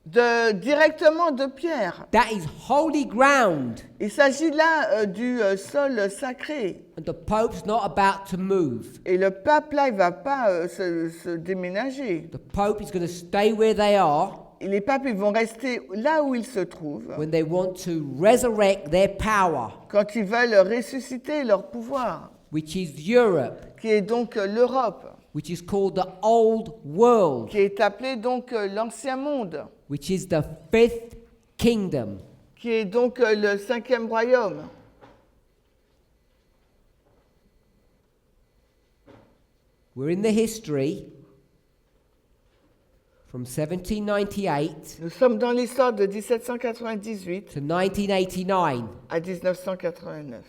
Directement de Pierre. That is holy ground. Il s'agit là du sol sacré. And the Pope's not about to move. Et le pape là, il va pas se déménager. The Pope is going to stay where they are Et les papes, ils vont rester là où ils se trouvent when they want to resurrect their power, quand ils veulent ressusciter leur pouvoir, which is Europe, qui est donc l'Europe, which is called the Old World, qui est appelé donc l'Ancien Monde, which is the fifth kingdom. qui est donc le 5e royaume. We're in the history from 1798 Nous sommes dans l'histoire de 1798 to 1989. à 1989.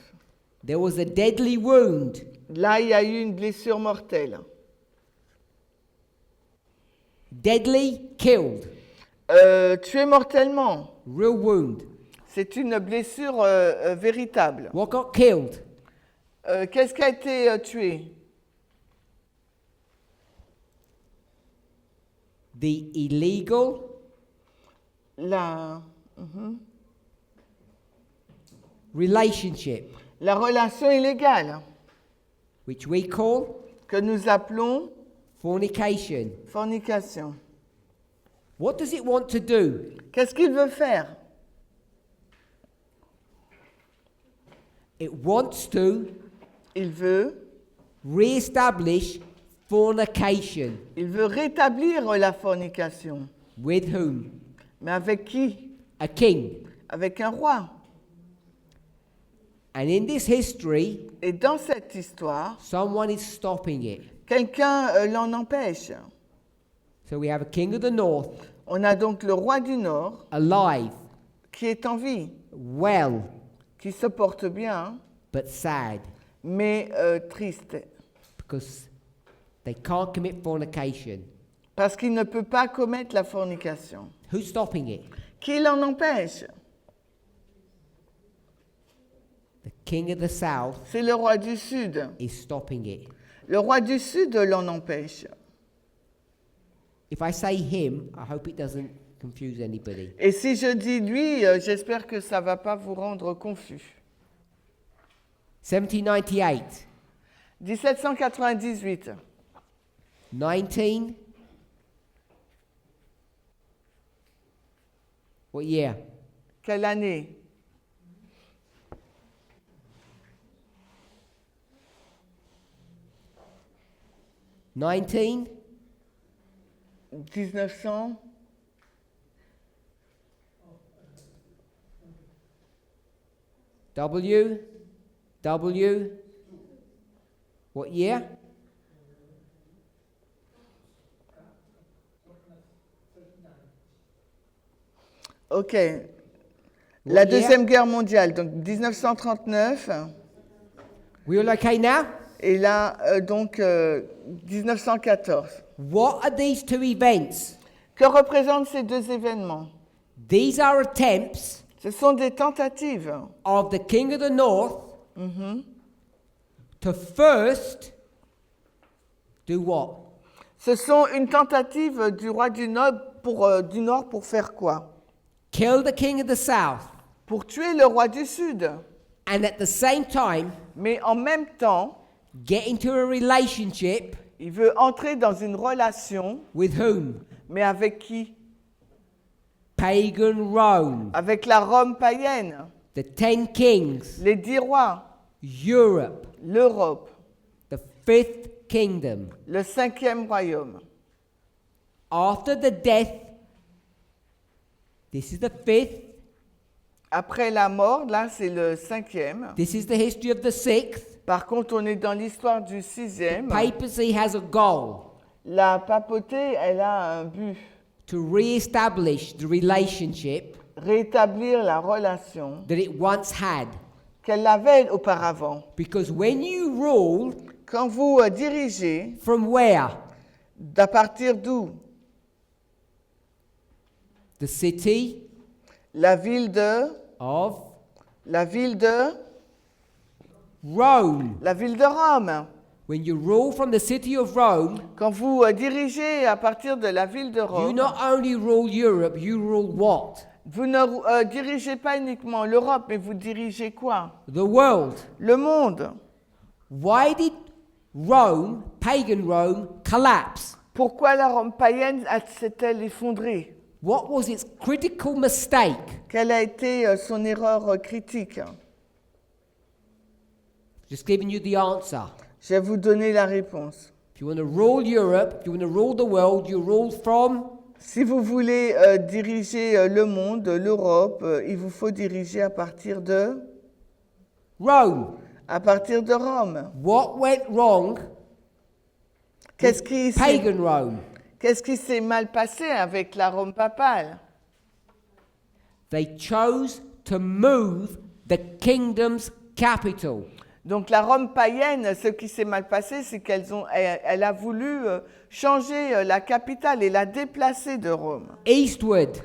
There was a deadly wound. Là, il y a eu une blessure mortelle. Deadly, killed. Tué mortellement. Real wound. C'est une blessure véritable. What got killed? Qu'est-ce qui a été tué? The illegal La relationship, relation illégale which we call que nous appelons fornication. fornication. What does it want to do? Qu'est-ce qu'il veut faire? It wants to Il veut re-establish fornication. Il veut rétablir la fornication. With whom? Mais avec qui? A king. Avec un roi. And in this history, Et dans cette histoire, someone is stopping it. quelqu'un l'en empêche. So we have a king of the north, On a donc le roi du Nord alive, qui est en vie, well, qui se porte bien, but sad, mais triste, because they can't commit fornication. parce qu'il ne peut pas commettre la fornication. Who's stopping it? Qui l'en empêche? The king of the south C'est le roi du Sud. is stopping it. Le roi du Sud l'en empêche. If I say him, I hope it doesn't confuse anybody. Et si je dis lui, j'espère que ça ne va pas vous rendre confus. 1798, 1798, 19. What year? quelle année? « 19. 1900, W. What year? ok. What La year? Deuxième Guerre mondiale, donc 1939, We all okay now? et là, 1914. What are these two events? Que représentent ces deux événements? These are attempts Ce sont des tentatives of the king of the north to first do what? Ce sont une tentative du roi du Nord pour faire quoi? Kill the king of the south, Pour tuer le roi du Sud. and at the same time Mais en même temps, get into a relationship il veut entrer dans une relation, with whom? mais avec qui? Pagan Rome, Avec la Rome païenne, the 10 kings, les 10 rois, Europe, l'Europe, the fifth kingdom. le 5e royaume. After the death, this is the fifth, Après la mort, là c'est le 5e. this is the history of the sixth. Par contre, on est dans l'histoire du 6e. Papacy has a goal La papauté, elle a un but, to re-establish the relationship rétablir la relation that it once had. qu'elle avait auparavant. Because when you rule, Quand vous dirigez, from where? à partir d'où? The city La ville de of Rome. La ville de Rome. When you rule from the city of Rome, Quand vous dirigez à partir de la ville de you Rome, not only rule Europe, you rule what? vous ne dirigez pas uniquement l'Europe, mais vous dirigez quoi? The world. Le monde. Why did Rome, pagan Rome, collapse? Pourquoi la Rome païenne s'est-elle effondrée? What was its critical mistake? Quelle a été son erreur critique? Just giving you the answer. Je vais vous donner la réponse. If you want to rule Europe, if you want to rule the world, you rule from Si vous voulez diriger le monde, l'Europe, il vous faut diriger à partir de Rome. Rome. What went wrong Qu'est-ce with qui, pagan Rome? Qu'est-ce qui s'est mal passé avec la Rome papale? They chose to move the kingdom's capital. Donc la Rome païenne, ce qui s'est mal passé, c'est elle a voulu changer la capitale et la déplacer de Rome. Eastward,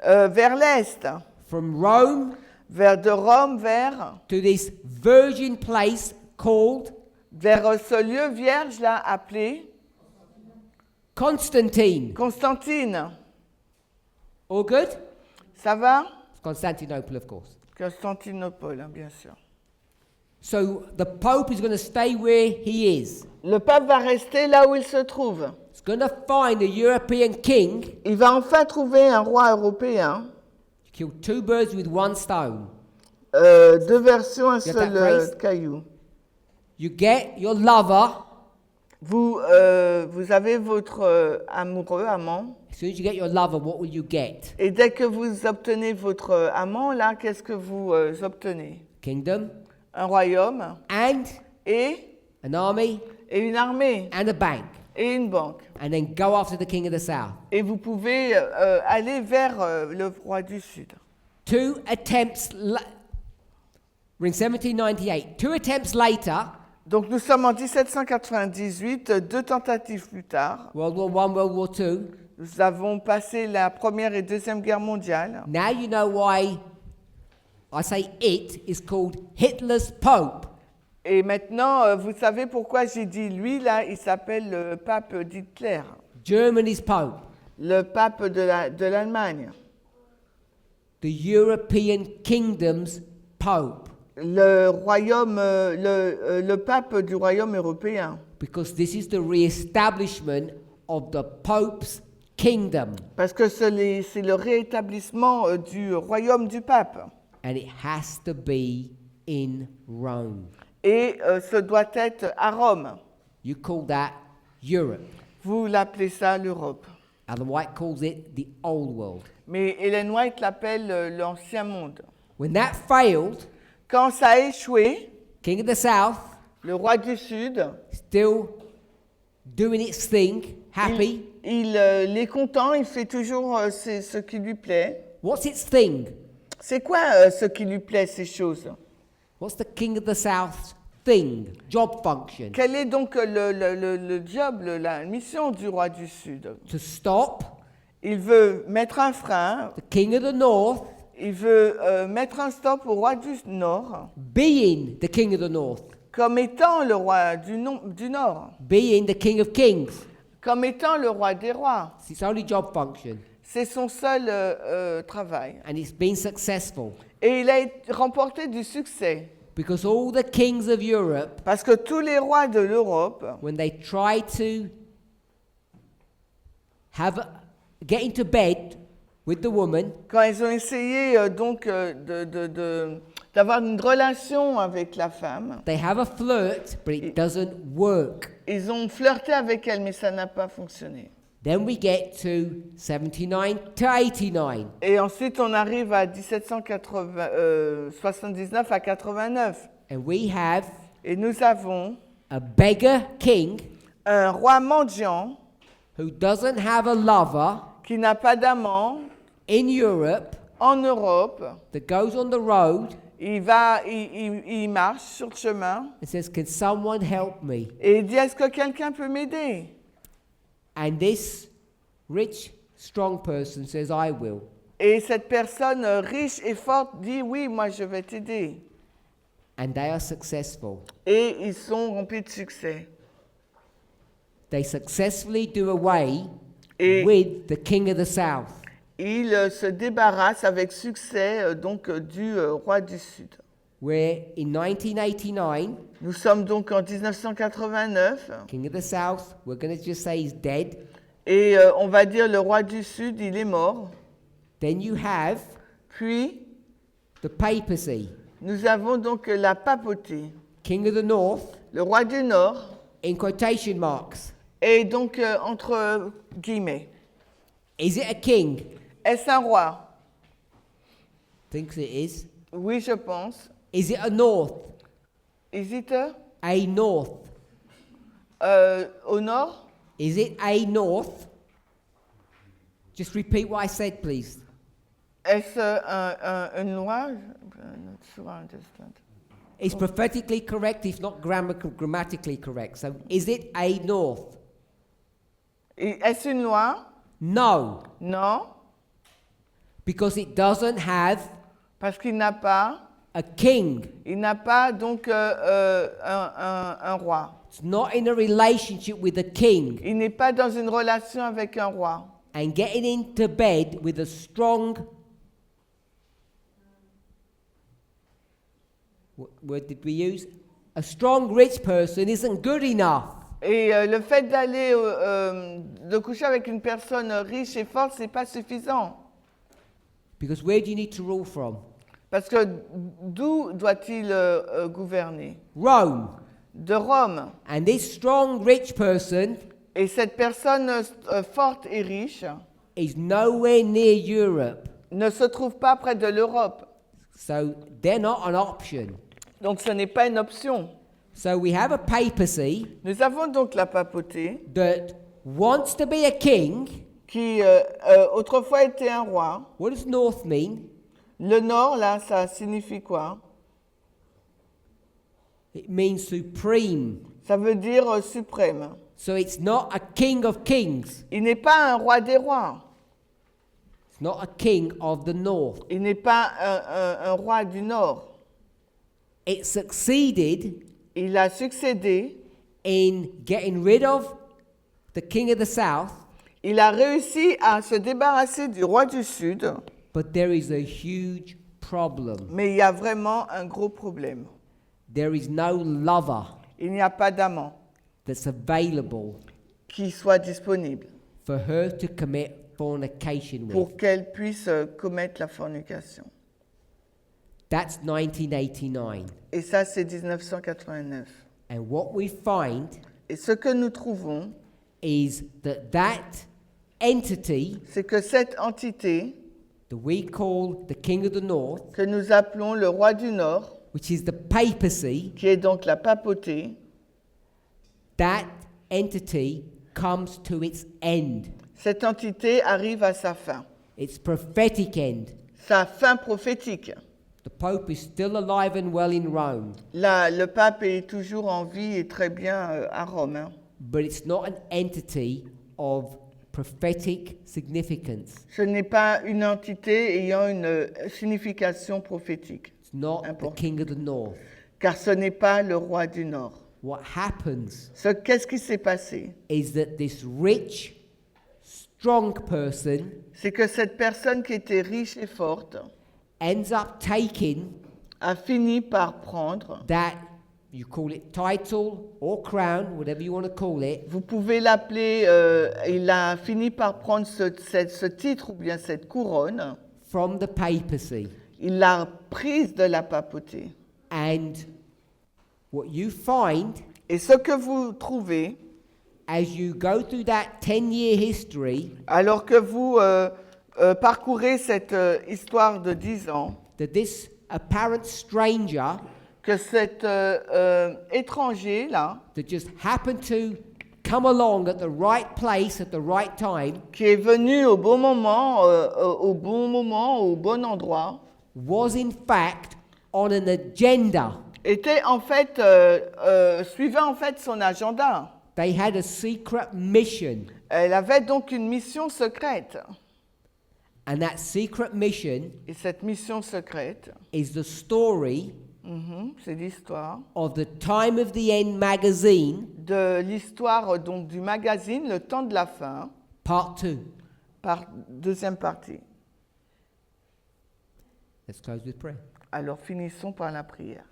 Vers l'est, from Rome de Rome vers to this virgin place called ce lieu vierge là appelé Constantine. Constantine. All good? Ça va? Constantinople, of course. Constantinople, hein, bien sûr. So the Pope is going to stay where he is. Le pape va rester là où il se trouve. He's going to find a European king Il va enfin trouver un roi européen. to kill two birds with one stone. Deux versions, un Get seul that phrase? caillou. You get your lover. Vous avez votre amoureux, amant. As soon as you get your lover, what will you get? Et dès que vous obtenez votre amant, là, qu'est-ce que vous obtenez? Kingdom Un royaume and et an army une armée and a bank. et une banque. And then go after the king of the south. Et vous pouvez aller vers le roi du Sud. Two attempts, we're in 1798. Two attempts later, Donc nous sommes en 1798, deux tentatives plus tard. World War I, World War II. Nous avons passé la Première et Deuxième Guerre mondiale. Now you know why I say it is called Hitler's Pope. Et maintenant, vous savez pourquoi j'ai dit lui, là, il s'appelle le pape d'Hitler, Germany's Pope. le pape de l'Allemagne, The European Kingdom's Pope. le royaume, le pape du royaume européen. Because this is the re-establishment of the Pope's kingdom. Parce que c'est le rétablissement du royaume du pape. And it has to be in Rome. Et ce doit être à Rome. You call that Europe. Vous l'appelez ça l'Europe. Ellen White calls it the Old World. Mais Ellen White l'appelle l'ancien monde. When that failed, Quand ça a échoué, King of the South, le roi du Sud, still doing its thing, happy. il est content, il fait toujours ce qui lui plaît. What's its thing? C'est quoi ce qui lui plaît, ces choses? What's the King of the South's thing, job function? Quel est donc le job, la mission du roi du Sud? To stop Il veut mettre un frein, the King of the North il veut mettre un stop au roi du Nord, being the King of the North, comme étant le roi du Nord, being the King of Kings. comme étant le roi des rois. It's its only job function, C'est son seul travail. and it's been successful Et il a remporté du succès, because all the kings of Europe, parce que tous les rois de l'Europe, when they try to get into bed with the woman, quand ils ont essayé d'avoir une relation avec la femme, they have a flirt, but it doesn't work. ils ont flirté avec elle, mais ça n'a pas fonctionné. Then we get to 79 to 89. Et ensuite, on arrive à 1779 à 89. And we have Et nous avons a beggar king un roi mendiant who doesn't have a lover qui n'a pas d'amant in Europe en Europe. that goes on the road Il marche sur le chemin and says, "Can someone help me?" et il dit, est-ce que quelqu'un peut m'aider? And this rich, strong person says, "I will." Et cette personne riche et forte dit, oui, moi je vais t'aider. And they are successful. Et ils sont remplis de succès. They successfully do away Et with the king of the south. ils se débarrassent avec succès du roi du Sud. Where in 1989, Nous sommes donc en 1989 king of the south, we're going to just say he's dead. et on va dire le roi du Sud, il est mort. Then you have Puis, the papacy, nous avons donc la papauté, king of the north, le roi du Nord, in quotation marks. et donc entre guillemets. Is it a king? Est-ce un roi? Thinks it is. Oui, je pense. Is it a north? Is it A north? au nord? Is it a north? Just repeat what I said, please. Est-ce une loi? I'm not sure I understand. It's prophetically correct, if not grammatically correct. So, is it a north? Est-ce une loi? No, Non, because it doesn't have parce qu'il n'a pas. a king. Il n'a pas donc un roi. It's not in a relationship with a king. Il n'est pas dans une relation avec un roi. And getting into bed with a strong. What word did we use? A strong rich person isn't good enough. Et le fait d'aller de coucher avec une personne riche et forte, c'est pas suffisant. Because where do you need to rule from? Parce que d'où doit-il gouverner? Rome. De Rome. And this strong rich person Et cette personne forte et riche is nowhere near Europe. ne se trouve pas près de l'Europe. So they're not an option. Donc ce n'est pas une option. So we have a papacy Nous avons donc la papauté that wants to be a king. qui autrefois était un roi. What does north mean? Le nord, là, ça signifie quoi? It means supreme. Ça veut dire suprême. So it's not a king of kings. Il n'est pas un roi des rois. It's not a king of the north. Il n'est pas un roi du nord. It succeeded Il a succédé. in getting rid of the king of the south, Il a réussi à se débarrasser du roi du sud. but there is a huge problem. Mais il y a vraiment un gros problème. There is no lover Il n'y a pas d'amant that's available qui soit disponible for her to commit fornication with. pour qu'elle puisse commettre la fornication. That's 1989. Et ça, c'est 1989. And what we find Et ce que nous trouvons, is that that entity c'est que cette entité that we call the king of the north, que nous appelons le roi du nord, which is the papacy, qui est donc la papauté, that entity comes to its end. cette entité arrive à sa fin. Its prophetic end. Sa fin prophétique. The Pope is still alive and well in Rome, Là, le pape est toujours en vie et très bien à Rome. Hein. but it's not an entity of prophetic significance. Ce n'est pas une entité ayant une signification prophétique, It's not the Important. king of the north. car ce n'est pas le roi du nord. What happens Qu'est-ce qui s'est passé? is that this rich, strong person C'est que cette personne qui était riche et forte ends up taking a fini par prendre, that, you call it title or crown, whatever you want to call it, vous pouvez l'appeler, il a fini par prendre ce titre ou bien cette couronne, from the papacy. il l'a prise de la papauté. And what you find Et ce que vous trouvez, as you go through that 10-year history, alors que vous parcourez cette histoire de 10 ans, that this apparent stranger que cet étranger là, that just happened to come along at the right place at the right time qui est venu au bon moment, au bon endroit, was in fact on an agenda. était en fait suivait en fait son agenda. They had a secret mission, Elle avait donc une mission secrète. and that secret mission Et cette mission secrète, is the story c'est l'histoire of the Time of the End magazine, de l'histoire donc du magazine Le Temps de la Fin, part 2. deuxième partie. Let's close with prayer. Alors finissons par la prière.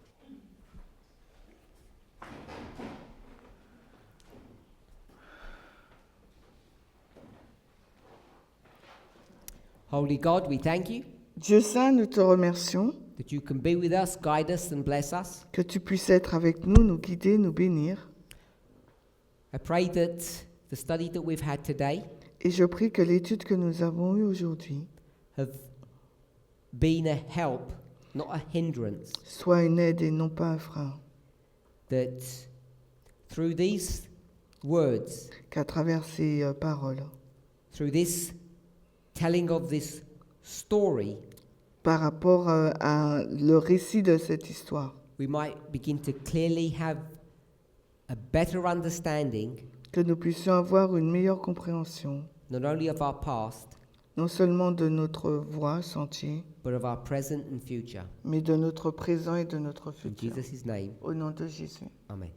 Holy God, we thank you Dieu Saint, nous te remercions that you can be with us, guide us, and bless us. que tu puisses être avec nous, nous guider, nous bénir. I pray that the study that we've had today Et je prie que l'étude que nous avons eue aujourd'hui have been a help, not a hindrance. soit une aide et non pas un frein. That through these words, Qu'à travers ces paroles, through this telling of this story, par rapport à le récit de cette histoire, we might begin to clearly have a better understanding que nous puissions avoir une meilleure compréhension, not only of our past, non seulement de notre voie, sentier, but of our present and future. mais de notre présent et de notre In futur. Jesus' name, Au nom de Jésus. amen.